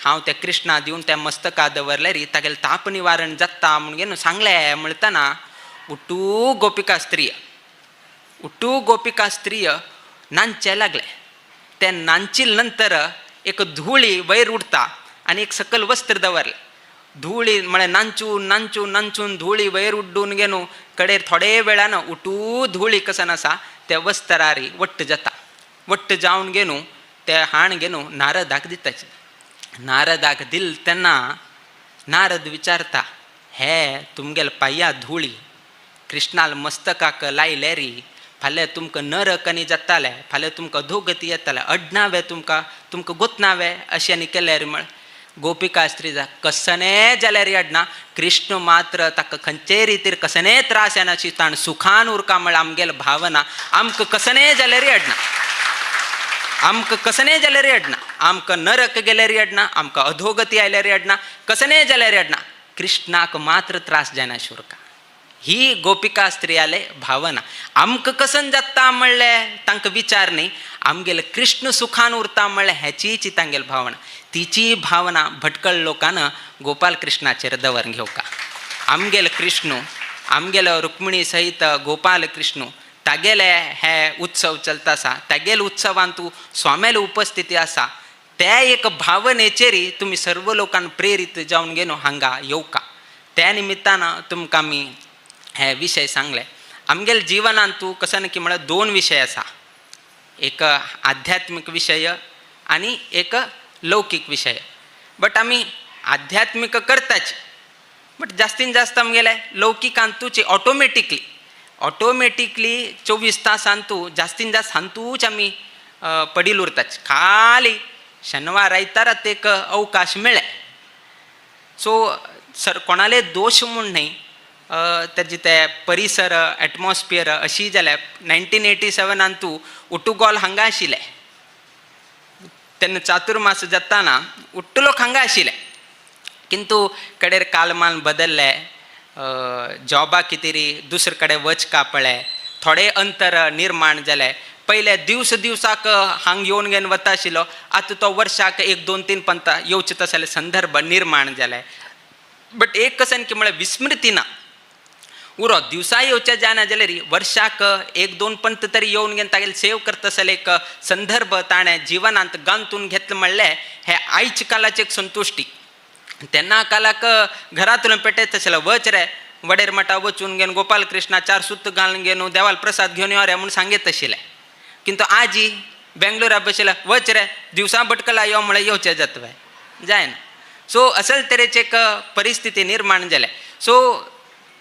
हांव त्या कृष्णा दिवन त्या मस्तका दवरल्यार तागेले ताप निवारण जाता म्हणून सांगलें. म्हणटना उट्टू गोपिका स्त्रिय नांचे लागले. ते नांचिल नंतर एक धुळी वयर उडता आनी एक सकल वस्त्र दवरलें. धुळी म्हळ्यार नांचून नांचून नांचून धुळी वयर उड्डून गेनू कडेर थोडे वेळान उठू धुळी कसन आसा त्या वस्त्रार वट्ट जाता. वट्ट जावन गेनू ते हाण गेनू नारदाक दिताचे. नारदाक दिल तेन्ना नारद विचारता हे तुमगेले पांया धुळी कृष्णाल मस्तकाक लायल्यार फाल्यां तुमकां नरक आनी जाताले, फाल्यां तुमकां अधोगती येताले, अडनावे तुमकां गोतनावे अशें आनी केल्यार म्हण. गोपिका स्त्री कसने जाल्यार अडना, कृष्ण मात्र ताका खंयचे रितीर कसने त्रास येना अशी ताण सुखान उरका म्हळ्यार आमगेले भावना. आमकां कसने जाल्यार अडना, आमकां कसने जाल्यार अडना, आमकां नरक गेल्यार अडना, आमकां अधोगती आयल्यार अडना, कसने जाल्यार अडना, कृष्णाक मात्र त्रास जायना अशी उरका. ही गोपिका स्त्रियाले भावना. आमकां कसन जाता म्हणलें तांकां विचार न्ही, आमगेले कृष्ण सुखान उरता म्हणलें हेचीच तांगेली भावना. तिची भावना भटकळ लोकान गोपाल कृष्णाचेर दवरून घेवका. आमगेले कृष्ण, आमगेलो रुक्मिणी सहित गोपाल कृष्ण तागेले हे उत्सव चलता आसा, तागेले उत्सवान तूं स्वामेले उपस्थिती आसा, त्या एक भावनेचेर तुमी सर्व लोकांक प्रेरीत जावन घेवन हांगा येवका. त्या निमित्तान तुमकां आमी हे विशय सांगले. आमगेले जिवनांत तूं कसन की म्हळ्यार दोन विशय आसा, एक आध्यात्मीक विशय आनी एक लौकीक विशय. बट आमी आध्यात्मीक करताच, बट जास्तीन जास्त आमगेले लौकिकांत तुची ऑटोमॅटिकली 24 तासान तूं जास्तीन जास्त हांतूच आमी पडील उरताच. खाली शेनवार आयतारात एक अवकाश मेळ्ळे सो कोणाले दोश म्हूण न्ही, तेजे ते परिसर एटमॉस्फियर अशी जाल्यार 1987 तूं उट्टुगोल हांगा आशिल्ले तेन्ना चातुर्मास जाताना उट्टुलोक हांगा आशिल्ले. किंतु कडेर कालमान बदल्ले, जॉबाक कितें दुसरे कडेन वचका पळय, थोडे अंतर निर्माण जाले. पहिले दिवसाक हांग येवन घेवन वता आशिल्लो, आतां तो वर्साक 1-2-3 पंतां येवचे तसले संदर्भ निर्माण जाले. बट एक कसन की म्हळ्यार विस्मृती ना. उरो दिवसा येवचे जायना जाल्यार वर्साक 1-2 पंत तरी येवन घेवन तागेले सेव करता आसले एक संदर्भ ताणें जिवनांत गांथून घेतले म्हणलें हे आयच्या कालाची एक संतुश्टी. तेन्ना कालाक घरांतून पेटयत आशिल्लो, वच रे वडेर मठा वचून घेवन गोपाल कृष्णा 4 सुत्त घालून घेवन देवाल प्रसाद घेवन यो रे म्हणून सांगीत आशिल्लें. किंतु आजी बेंगलोरा बशिल्ला, वच रे दिवसा भटकला यो म्हळ्यार येवचें जातवें, जायना. सो असल तरेची एक परिस्थिती निर्माण जाल्या. सो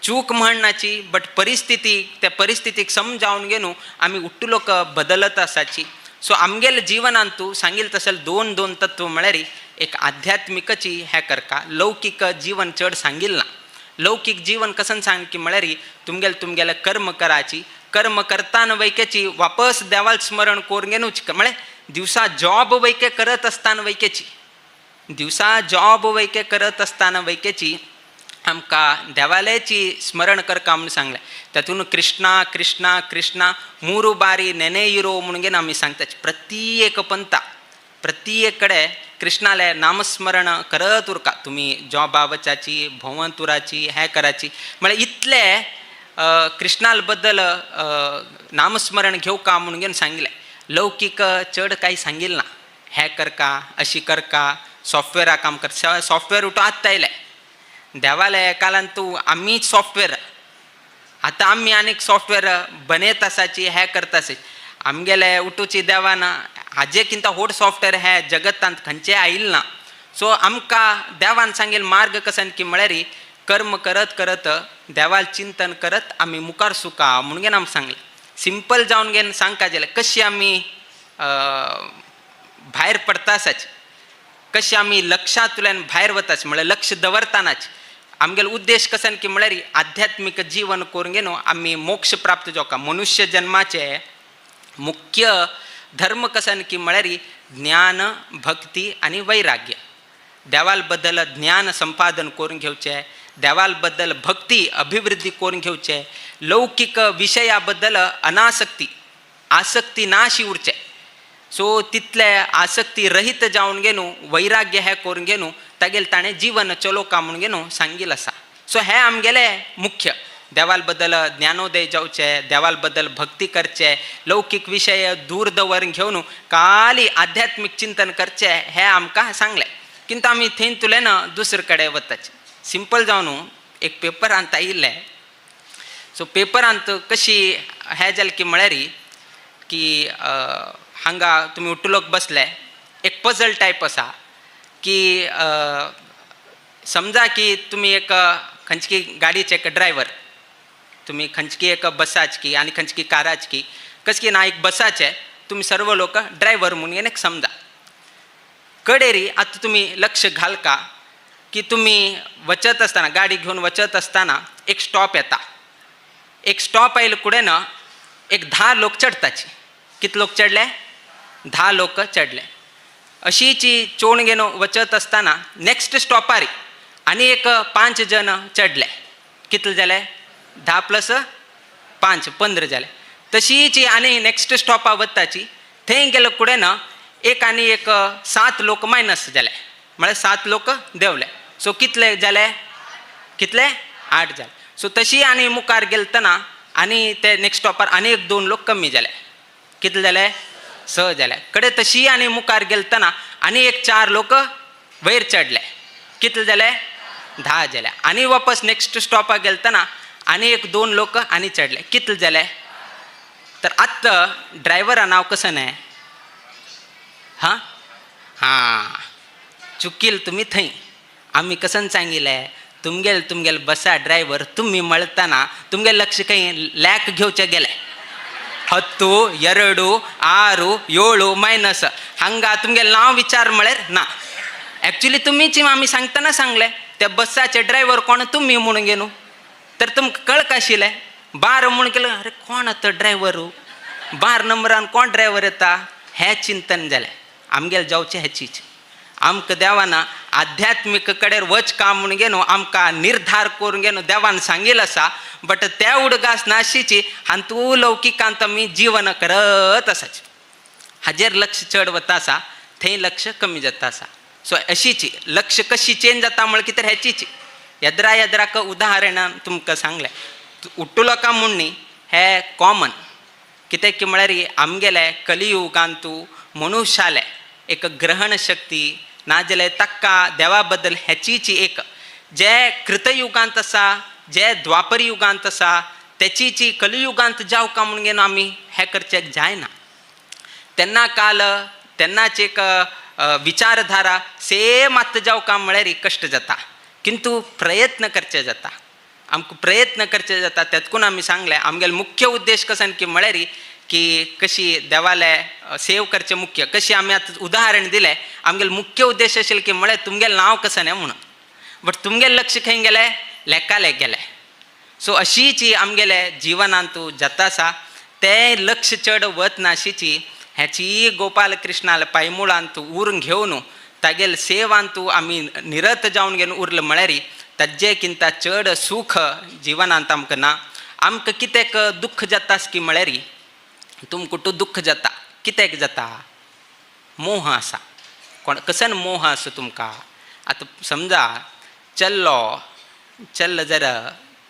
चूक म्हणनाची, बट परिस्थिती, त्या परिस्थितीक समजावन घेवन आमी उट्टलोक बदलत आसाची. सो आमगेले जिवनांत तूं सांगिल्लें तसले 2 तत्व म्हळ्यार एक आध्यात्मिकची हे करका, लौकीक जीवन चड सांगिल्लें ना. लौकीक जीवन कसन सांग की म्हळ्यार तुमगेले कर्म कराची, कर्म करताना वैकेची वापस देवाल स्मरण करून घेवनूच, म्हळ्यार दिवसा जॉब वैके करत आसतना वैकेची, दिवसा जॉब वैके करत आसतना वैकेची आमकां देवालयाची स्मरण करका म्हणून सांगलें. तातूंत कृष्णा कृष्णा कृष्णा 3 बारी नेनेइरो म्हणून घेवन आमी सांगताच. प्रत्येक पंथा प्रत्येक कडेन कृष्णाले नामस्मरण करत उरका. तुमी जॉबा वचाची, भोंवतुराची, हे कराची, म्हळ्यार इतले कृष्णाल बद्दल नामस्मरण घेवका म्हणून घेवन सांगिल्लें. लौकीक चड कांय सांगिल्लें ना. हे करका, अशी करका, सॉफ्टवॅरा काम कर. सॉफ्टवॅर उठो आत्ता आयले देवालय कालांत तूं आमीच सॉफ्टवॅर, आतां आमी आनीक सॉफ्टवॅर बनयत आसाची, हे करता आसाची. आमगेले उठूची देवान हाजे किंता व्हड सॉफ्टवॅर हे जगतांत खंयचें आयिल्लें ना. सो आमकां देवान सांगिल्लें मार्ग कसन की म्हळ्यार कर्म करत करत देवाल चिंतन करत आमी मुखार सुका म्हणून घेवन आमकां सांगलें. सिंपल जावन घेवन सांगता जाल्यार कशी आमी भायर पडटा आसाची, कशी आमी लक्षांतल्यान भायर वताच, म्हळ्यार लक्ष दवरतानाच आमगेलो उद्देश कसन की म्हळ्यार आध्यात्मीक जीवन करून घेवन आमी मोक्ष प्राप्त जावका. मनुष्य जन्माचे मुख्य धर्म कसन की म्हळ्यार ज्ञान, भक्ती आनी वैराग्य. देवाल बद्दल ज्ञान संपादन करून घेवचें, देवाल बद्दल भक्ती अभिवृद्धी करून घेवचें, लौकीक विशया बद्दल अनासक्ती, आसक्ती नाशी उरचें. सो तितले आसक्ती रहित जावन घेवन वैराग्य हे करून घेवन तागेलें ताणें जीवन चलोवका म्हणून घेवन सांगिल्लें आसा. सो हे आमगेले मुख्य. देवाल बद्दल ज्ञानोदय जावचें, देवाल बद्दल भक्ती करचें, लौकीक विशय दूर दवरून घेवन खाली आध्यात्मीक चिंतन करचें, हें आमकां सांगलें. किंतु आमी थंयतुल्यान दुसरे कडेन वताचे. सिंपल जावन एक पेपरांत आयिल्लें. सो पेपरांत कशी हें जालें की म्हळ्यार की हांगा तुमी उट्टलोक बसले, एक पजल टायप आसा की समजा की तुमी एक खंयची गाडयेचे एक ड्रायव्हर, तुमी खंयची एक बसाच की आनी खंयची काराच की कशें की ना एक बसाचे तुमी सर्व लोक ड्रायव्हर म्हणून एक समजा. कडेरी आतां तुमी लक्ष घालका की तुमी वचत आसतना, गाडी घेवन वचत आसतना एक स्टॉप येता. एक स्टॉप आयले फुडें एक 10 लोक चडताचे. कितले लोक चडले? 10 लोक चडले. अशीची चोण घेवन वचत आसतना नेक्स्ट स्टॉपार आनी एक 5 जण चडले. कितले जाले? 10 + 5 15 जाले. तशीची आनी नेक्स्ट स्टॉपार वताची. थंय गेले फुडें एक आनी एक 7 लोक मायनस जाले, म्हळ्यार 7 लोक देंवले. सो कितले जाले? कितले? 8 जाले. सो तशी आनी मुखार गेलतना आनी ते नेक्स्ट स्टॉपार आनी एक 2 लोक कमी जाले. कितले जाले? 6 जाले. कडे तशी आनी मुखार गेलतना आनी एक 4 लोक वयर चडले. कितले जाले? 10 जाले. आनी वापस नेक्स्ट स्टॉपार गेलतना आनी एक 2 लोक आनी चडले. कितले जाले? तर आत्ता ड्रायव्हरा नांव कसं न्हय? चुकील तुमी थंय. आमी कसन सांगिल्लें तुमगेल बसा ड्रायव्हर तुमी मळतना तुमगे लक्ष खंय लॅक घेवचें गेलें. 10 2 6 7 मायनस हांगा तुमगेलें नांव विचार म्हळ्यार ना. एक्चुली तुमीच आमी सांगतना सांगलें त्या बसाचे ड्रायव्हर कोण तुमी म्हणून घेवन. तर तुमकां कळक आशिल्लें 12 म्हणून केलें. अरे कोण आतां ड्रायव्हर? 12 नंबरान कोण ड्रायव्हर येता? हें चिंतन जालें. आमगेलें जावचें हेचीच. आमकां देवाना आध्यात्मिक कडेर वच का म्हूण गे न्हू आमकां निर्धार करून गे न्हू देवान सांगील आसा. बट त्या उडगास नाशीची आनी तूं लौकिकांत आमी जीवन करत आसाची. हाजेर लक्ष चड वता आसा थंय लक्ष कमी जाता आसा. सो अशीची लक्ष कशी चेंज जाता म्हळ्यार कितें हेचीची येद्राक उदाहरणां तुमकां सांगलें. उट्टुलो का म्हूण न्ही हें कॉमन. कित्याक की म्हळ्यार आमगेले कलियुगांतू मनुश्याले एक ग्रहण शक्ती नाजाल्यार ताका देवा बद्दल हेचीची एक जे कृतयुगांत आसा जे द्वापर युगांत आसा तेचीची कलियुगांत जावका म्हूण घेवन आमी हें करचें जायना. तेन्ना काल तेन्नाची एक विचारधारा सेम आत्तां जावका म्हळ्यार कश्ट जाता. किंतु प्रयत्न करचे जाता. आमकां प्रयत्न करचे जाता. तेतकून आमी सांगलें आमगेलो मुख्य उद्देश कसन की म्हळ्यार की कशी देवाले सेव करचें मुख्य. कशी आमी आतां उदाहरण दिलें आमगेलो मुख्य उद्देश आशिल्लो की म्हळ्यार तुमगेलें नांव कशें म्हणून. बट तुमगेलें लक्ष खंय गेलें लेकाले गेलें. सो अशीची आमगेले जिवनांतू जाता आसा. तें लक्ष चड वत नाशिची हेची गोपाल कृष्णाल पांयमुळांतू उरून घेवन तागेले सेवांतू आमी निरत जावन घेवन उरले म्हळ्यार ताजे किंता चड सूख जिवनांत आमकां ना. आमकां कित्याक दुख्ख जाता की म्हळ्यार तुमकां दुख्ख जाता कित्याक जाता मोह आसा. कसन मोह आसा तुमकां. आतां समजा चल्लो जर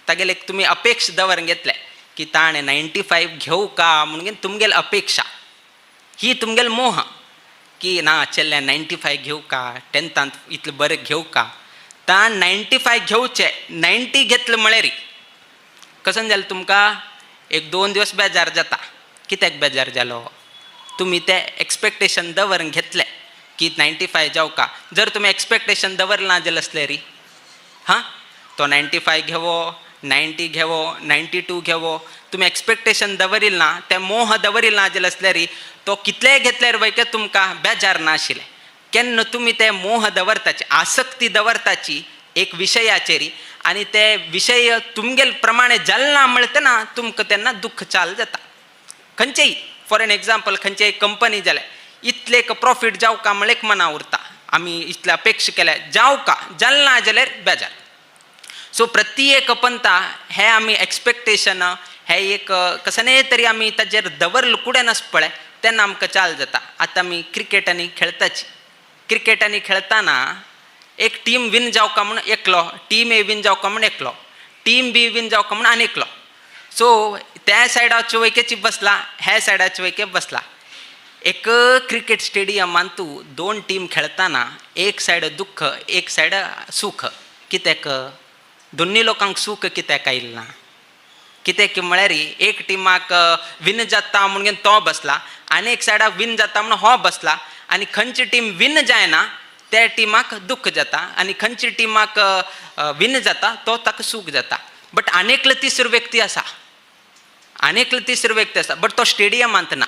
तागेले तुमी अपेक्षा दवरून घेतले की ताणें 95 घेवं का म्हणून घेवन तुमगेली अपेक्षा ही तुमगेलो मोह की ना चल्ल्यान 95 घेवं का 10थांत इतलें बरें घेवं का. ताण 95 घेवचे 90 घेतले म्हळ्यार कसन जालें तुमकां 1-2 दिवस बेजार जाता. कित्याक बेजार जालो तुमी तें एक्सपेक्टेशन दवरून घेतलें की 95 जावका. जर तुमी एक्सपेक्टेशन दवरना जालें आसलें हां तो 95 घेवो 90 घेवो 92 घेवो तुमी एक्सपेक्टेशन दवरिल ना तें मोह दवरिल ना जाल्यार आसल्यार तो कितलेय घेतल्यार वयके तुमकां बेजार नाशिल्लें. केन्ना तुमी ते मोह दवरताची आसक्ती दवरताची एक विशयाचेर आनी ते विशय तुमगेले प्रमाणे जालना म्हणटा ना तुमकां तेन्ना दुख्ख चाल जाता. खंयचेय फॉर एन एग्जाम्पल खंयचेय कंपनी जाल्यार इतले प्रॉफीट जावका म्हळ्यार एक मना उरता. आमी इतले अपेक्षा केल्या जावका जालना जाल्यार बेजार. सो प्रत्येक पंथा हे आमी एक्सपेक्टेशन हे एक कसने तरी आमी ताजेर दवरलें कुडेन आसा पळय तेन्ना आमकां चाल जाता. आतां आमी क्रिकेटांनी खेळटाची. क्रिकेटांनी खेळटाना एक टीम विन जावका म्हूण एकलो टीम ए विन जावका म्हूण एकलो टीम बी विन जावका म्हूण आनी एकलो. सो त्या सायडाचे वयकेची बसला हे सायडाचे वयके बसला. एक क्रिकेट स्टेडियमांतू 2 टीम खेळटाना एक सायड दुख्ख एक सायड सूख. कित्याक दोन्ही लोकांक सूख कित्याक आयिल्लें ना. कित्याक म्हळ्यार एक टिमाक विन जाता म्हूण घेवन तो बसला आनी एक सायडाक विन जाता म्हूण हो बसला आनी खंयची टीम विन जायना त्या टिमाक दुख्ख जाता आनी खंयची टिमाक विन जाता तो ताका सूख जाता. बट आनेकलो तिसरो व्यक्ती आसा बट तो स्टेडियमांत ना.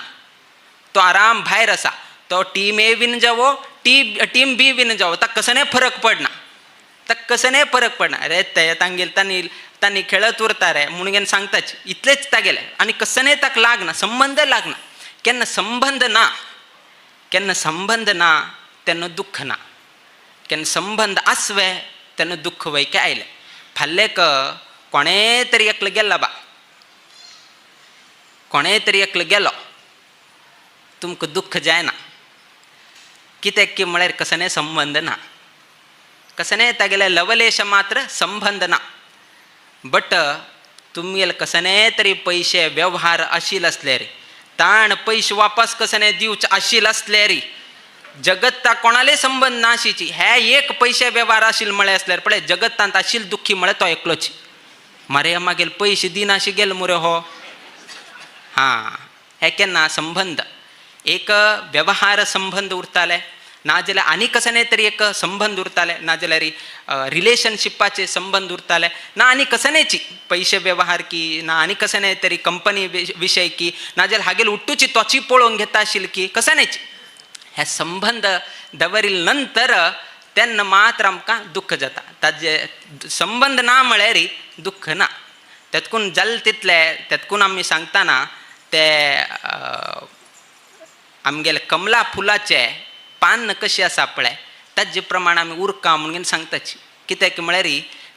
तो आराम भायर आसा. तो टीम ए विन जावो टीम बी विन जावो ताका कसने फरक पडना. अरे ते तांगेल तांणी खेळत उरता रे म्हणून घेवन सांगताच इतलेच तागेले आनी कसने ताका लागना संबंध लागना. केन्ना संबंध ना तेन्ना दुख्ख ना. केन्ना संबंध आसवे तेन्ना दुख्ख वयके आयलें. फाल्लेक कोणेय तरी एकलो गेलो तुमकां दुख्ख जायना. कित्याक की म्हळ्यार कसने संबंध ना. कसने तागेले लवलेश मात्र संबंध ना. बट तुमगेले कसने तरी पयशे व्यवहार आशिल्ले आसल्यार ताण पयशे वापस कसने दिवचे आशिल्ले आसल्यार जगत्ता कोणाले संबंध नाशिची. हे एक पयशे व्यवहार आशिल्ले म्हळ्यार आसल्यार पळय जगत्तांत आशिल्लो दुख्खी म्हळ्यार तो एकलोच. मरे मागेले पयशे दिनाशे गेले मुरे हो. हां हे केन्ना संबंध एक व्यवहार संबंध उरताले नाजाल्यार आनी कसने तरी एक संबंध उरताले नाजाल्यार रिलेशनशिपाचे संबंध उरताले ना आनी कसनेची पयशे व्यवहार की ना आनी कसने तरी कंपनी विशय की नाजाल्यार हागेली उट्टूची तोची पळोवंक घेता आशिल्ली की कसनेची. हे संबंध दवरिल नंतर तेन्ना मात्र आमकां दुख्ख जाता. ताजे संबंध ना म्हळ्यार दुख्ख ना. तेतकून जाल तितले तेतकून आमी सांगताना ते आमगेले कमला फुलाचे पान कशी आसा पळय ताजे प्रमाण आमी उरका म्हणून सांगताची. कित्याक म्हळ्यार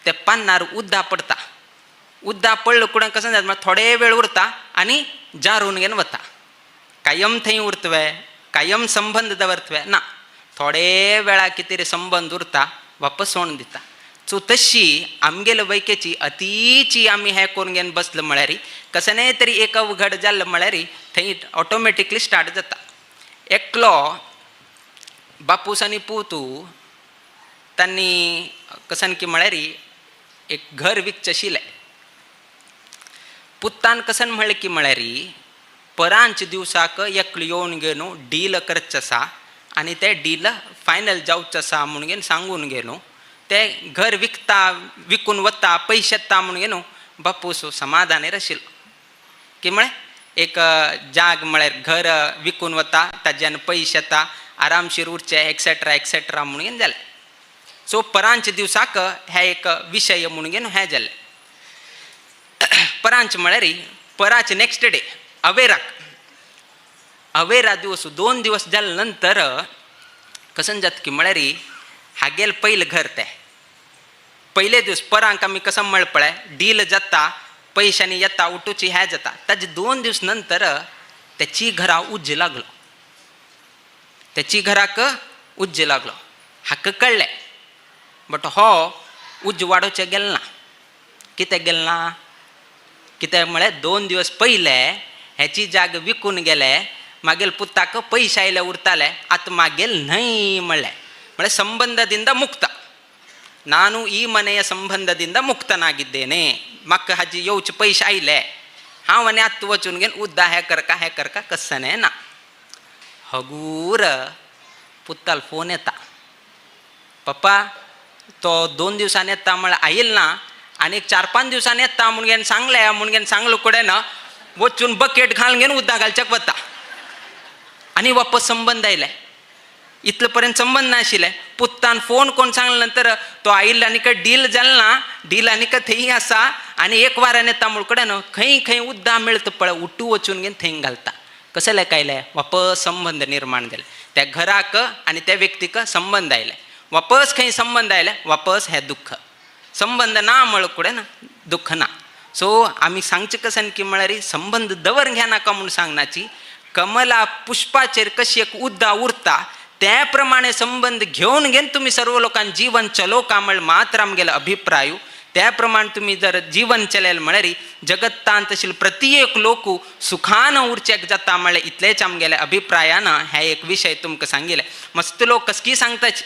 ते पानार उद्दा पडटा. उद्दा पडलं कुडां कसं जाता थोडे वेळ उरता आनी जारून घेवन वता. कायम थंय उरतवे, कायम संबंध दवरतवे ना. थोडे वेळा कितें तरी संबंध उरता वापस सोडून दिता. सो तशी आमगेले वैकेची अतिची आमी हें करून घेवन बसलो म्हळ्यार कसलेय तरी एक अवघड जाल्लो म्हळ्यार थंय ऑटोमॅटिकली स्टार्ट जाता. एकलो बापूस आनी पुतू तांणी कसन की म्हळ्यार एक घर विकचें आशिल्लें. पुतान कसन म्हणलें की म्हळ्यार परांच दिवसाक एकलो येवन घेवन डील करचें आसा आनी तें डील फायनल जावचें आसा म्हणून घेवन सांगून गेलो. ते घर विकून वता पयशे येता म्हणून घेवन बापूस समाधानीर आशिल्लो. की म्हळ्यार एक जाग म्हळ्यार घर विकून वता ताज्यान पयशे येता आरामशीर उरचे एक्सेट्रा एक्सेट्रा म्हणून घेवन जालें. सो परांच दिवसाक हे एक विशय म्हणून घेवन हें जालें. परांच म्हळ्यार पराच नेक्स्ट डे अवेरा दिवस 2 दिवस जाले नंतर कसन जाता की म्हळ्यार हागेल पयलें घर तें पयले दिवस परांक आमी कसं म्हळ पळय डील जाता पयशांनी येता उठूची हें जाता. ताजे 2 दिवस नंतर तेची घरा उज्ज लागलो. तेची घराक उज्ज लागलो. हाका कळ्ळें बट हो उज्ज वाडोवचें गेलें ना. कित्याक गेलें ना? कित्याक म्हळ्यार 2 दिवस पयले हेची जाग विकून गेले मागेल पुताक पयशे आयले उरताले आतां मागेल न्हय म्हणलें. म्हळ्यार ಸಂಬಂಧದಿಂದ ಮುಕ್ತ. ನಾನು ಈ ಮನೆಯ ಸಂಬಂಧದಿಂದ ಮುಕ್ತನಾಗಿದ್ದೇನೆ. म्हाका हाजी येवचे पयशे आयले हांव आनी आतां वचून घेवन उद्दा हें करका कसने ना. हगूर पुताल फोन येता. पप्पा तो 2 दिवसांनी येता म्हळ्यार आयिल्लो ना आनी 4-5 दिवसांनी येता म्हणून घेवन सांगलें म्हणून घेवन सांगलो कडेन वचून बकेट घालून घेवन उद्दा घालच्याक वता. आनी वापस संबंध आयले. इतले पर्यंत संबंध नाशिल्ले. पुत्तान फोन कोण सांगले नंतर तो आयिल्लो आनीक डील जालें ना. डील आनीक थंय आसा आनी 1 वरान येता म्हूण कडेन खंय उद्दा मेळता पळय उठू वचून घेवन थंय घालता. कशें लेक आयलें वापस संबंध निर्माण जाले. त्या घराक आनी त्या व्यक्तीक संबंध आयले. वापस खंय संबंध आयले वापस हें दुख्ख. संबंध ना म्हळ कडेन दुख्ख ना. सो आमी सांगचें कशें की म्हळ्यार संबंध दवर घेनाका म्हूण सांगनाची. कमला पुष्पाचेर कशी एक उद्दा उरता त्या प्रमाणे संबंध घेवन तुम्ही सर्व लोकांनी जीवन चलोवका म्हळ मात्र आमगेलो अभिप्राय. त्या प्रमाणे तुम्ही जर जीवन चलयल म्हळ्यार जगतांत आशिल्लो प्रत्येक लोक सुखान उरचेक जाता म्हळ्यार इतलेच आमगेले अभिप्रायान हे एक विशय तुमकां सांगिल्ले. मस्त लोक कसकी सांगताच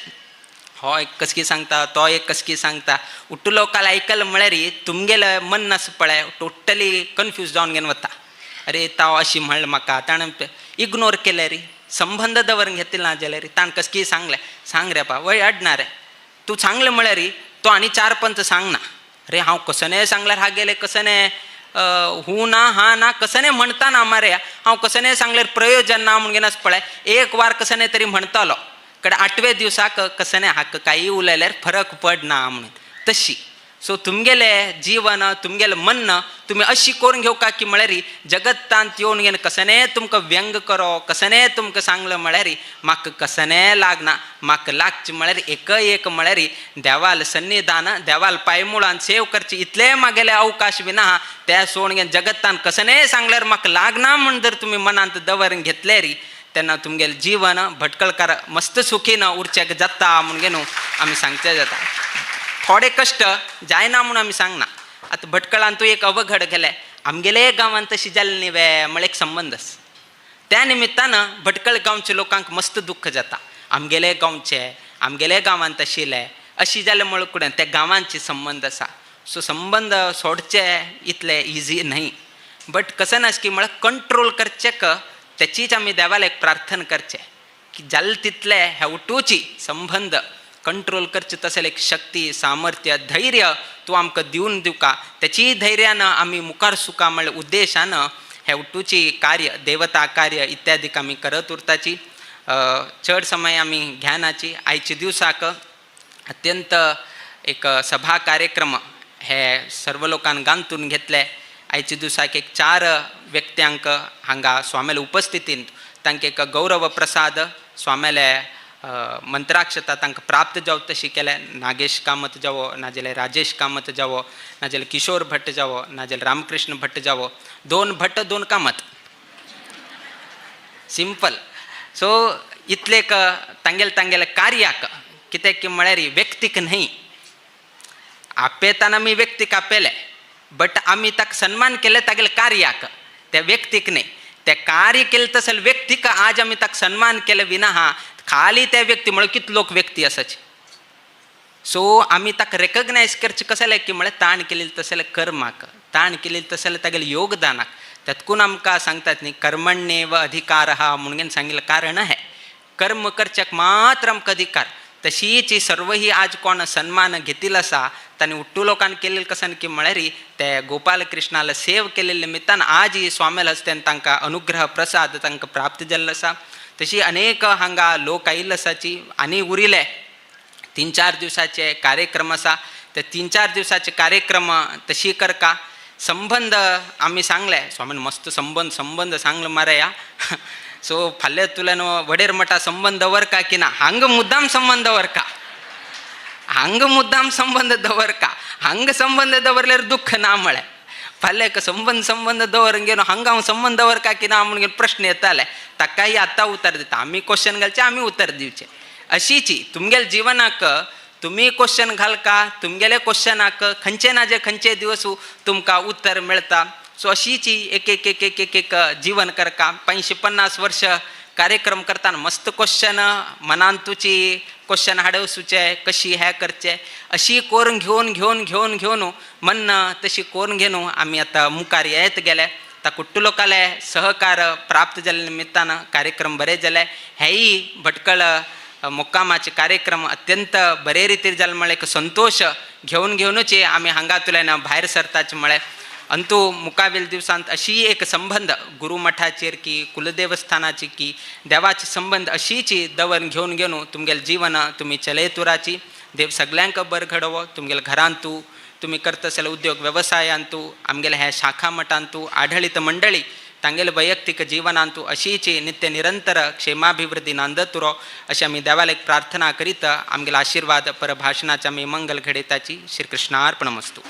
हो एक कसकी सांगता तो एक कसकी सांगता. उट्टू लोकांक आयकल म्हळ्यार तुमगेलें मन आसा पळय टोटली कन्फ्यूज जावन घेवन वता. अरे ताव अशी म्हणलें म्हाका ताणें इग्नोर केलें रे संबंध दवरून घेतले ना जाल्यार ताणें कसकी सांगलें सांग रे पा वय अडना रे तूं सांगलें म्हळ्यार तो आनी 4-5 सांगना. अरे हांव कसने सांगल्यार हा गेले कसने हू ना हा ना कसने म्हणटा ना मरे हांव कसने सांगल्यार प्रयोजन ना म्हणून घेनास पळय 1 वार कसने तरी म्हणटालो कडे 8व्या दिवसाक कसने हाका काही उलयल्यार फरक पडना म्हणून तशी. सो तुमगेले जीवन तुमगेलें मन तुम्ही अशी करून घेवका की म्हळ्यार जगतांत येवन घेवन कसने तुमकां व्यंग करो कसने तुमकां सांगलें म्हळ्यार म्हाका कसने लागना. म्हाका लागचें म्हळ्यार एक म्हळ्यार देवाल सन्निधान देवाल पांयमुळान सेव करची इतले म्हागेले अवकाश बीन आहा ते सोडून घेवन जगतांत कसने सांगल्यार म्हाका लागना म्हण जर तुमी मनांत दवरून घेतले तेन्ना तुमगेलें जीवन भटकळकार मस्त सुखीन उरचेक जाता म्हणून घेवन आमी सांगचें जाता. थोडे कश्ट जायना म्हणून आमी सांगना. आतां भटकळान तूं एक अवघड गेलें आमगेले गांवांत तशी जाल्ली न्ही वे म्हळ्यार एक संबंध आसा. त्या निमित्तान भटकळ गांवच्या लोकांक मस्त दुख्ख जाता. आमगेले गांवचे आमगेले गांवांत आशिल्ले अशी जालें म्हळ कडेन त्या गांवांचे संबंध आसा. सो संबंध सोडचे इतले इजी न्हय. बट कसं नास की म्हळ्यार कंट्रोल करचेक तेचीच आमी देवाला एक प्रार्थना करचे की जाल तितले हे उठूची संबंध कंट्रोल करचे तसले एक शक्ती सामर्थ्य धैर्य तूं आमकां दिवन दिवका. तेची धैर्यान आमी मुखार सुका म्हळ्यार उद्देशान हे उठूची कार्य देवता कार्य इत्यादीक आमी करत उरताची. चड समय आमी ज्ञानाची आयच्या दिवसाक अत्यंत एक सभा कार्यक्रम हे सर्व लोकांक गांथून घेतले. आयच्या दिवसाक एक 4 व्यक्त्यांक हांगा स्वामेले उपस्थितीन तांकां एक गौरव प्रसाद स्वामेले मंत्राक्षता तांकां प्राप्त जावं तशी केल्या. नागेश कामत जावो, नाजाल्यार राजेश कामत जावो, नाजाल्यार किशोर भट्ट जावो, नाजाल्यार रामकृष्ण भट्ट जावो. 2 भट्ट 2 कामत, सिंपल. सो इतलेक तांगेले कार्याक कित्याक की म्हळ्यार व्यक्तीक न्हय. आपेताना आमी व्यक्तीक आपेले, बट आमी ताका सन्मान केले तागेले कार्याक, त्या व्यक्तीक न्हय. ते कार्य केले तसले व्यक्तीक आज आमी ताका सन्मान केले विना खाली त्या व्यक्ती म्हळ्यार कितलो लोक व्यक्ती आसाचे. सो आमी ताका रेकग्नायज करचे कसले की म्हळ्यार ताण केलेले तसले कर्माक, ताण केलेले तसले तागेले योगदानाक. तातूंत आमकां सांगतात न्ही, कर्मण्येव अधिकारः म्हणून सांगिल्लें कारण आहे. कर्म करच्याक मात्र आमकां अधिकार. तशीच सर्व ही आज कोण सन्मान घेतिल्लो आसा तांणी उट्टू लोकांनी केलेले कसन की म्हळ्यार ते गोपाल कृष्णाला सेव केलेले निमित्तान आज ही स्वामेल हस्त्यान तांकां अनुग्रह प्रसाद तांकां प्राप्त जाल्लो आसा. तशी अनेक हांगा लोक आयिल्ले आसाची. आनी उरिले 3-4 दिवसाचे कार्यक्रम आसा. ते 3-4 दिवसाचे कार्यक्रम तशी करका. संबंध आमी सांगले, स्वामीन मस्त संबंध सांगले मरे या. सो फाल्यां तुल्यान वडेर मठा संबंध दवरका की ना, हांग मुद्दाम संबंध दवरका, हांग मुद्दाम संबंध दवरका. हांग संबंध दवरल्यार दुःख ना म्हळें. फाल्यां संबंध दवरून घेवन हांगा हांव संबंध दवरका की ना म्हणून प्रश्न येताले. ताकाय आतां उतर दिता. आमी क्वेश्चन घालचे, आमी उतर दिवचे. अशीची तुमगेल्या जिवनाक तुम्ही क्वेश्चन घालका, तुमगेले क्वेश्चनाक खंयचे ना जे खंयचे दिवस तुमकां उत्तर मेळटा. सो अशीच एक जीवन करका. 50-50 वर्ष कार्यक्रम करताना मस्त क्वेश्चन मनान तुची क्वेश्चन हाडवसूचे, कशी हे करचे, अशी करून घेवन मन तशी करून घेवन आमी आतां मुखार येत गेले. ताकुट्टू लोकाले सहकार प्राप्त जाल्ले निमित्तान कार्यक्रम बरे जाले. हेय भटकळ मुक्कामाचे कार्यक्रम अत्यंत बरे रितीन जाले. म्हळ्यार एक संतोष घेवनूच आमी हांगातल्यान भायर सरताचे. म्हळ्यार अंतू मुखावेल दिवसांत अशी एक संबंध गुरुमठाचेर की कुलदेवस्थानाची की देवाचे संबंध अशीच दवरून घेवन तुमगेले जीवन तुमी चलयतुराची. देव सगळ्यांक बर घडोवो. तुमगेल्या घरांतू तुमी करता आसले उद्योग वेवसायांतू, आमगेल्या ह्या शाखा मठांतू, आढळीत मंडळी तांगेले वैयक्तीक जिवनांतू अशीच नित्य निरंतर क्षेमाभिवृद्धी नांदतुरो अशी आमी देवाला एक प्रार्थना करीत आमगेलो आशिर्वाद परभाषणाच्या आमी मंगल घडयताची. श्री कृष्णार्पणमस्तू.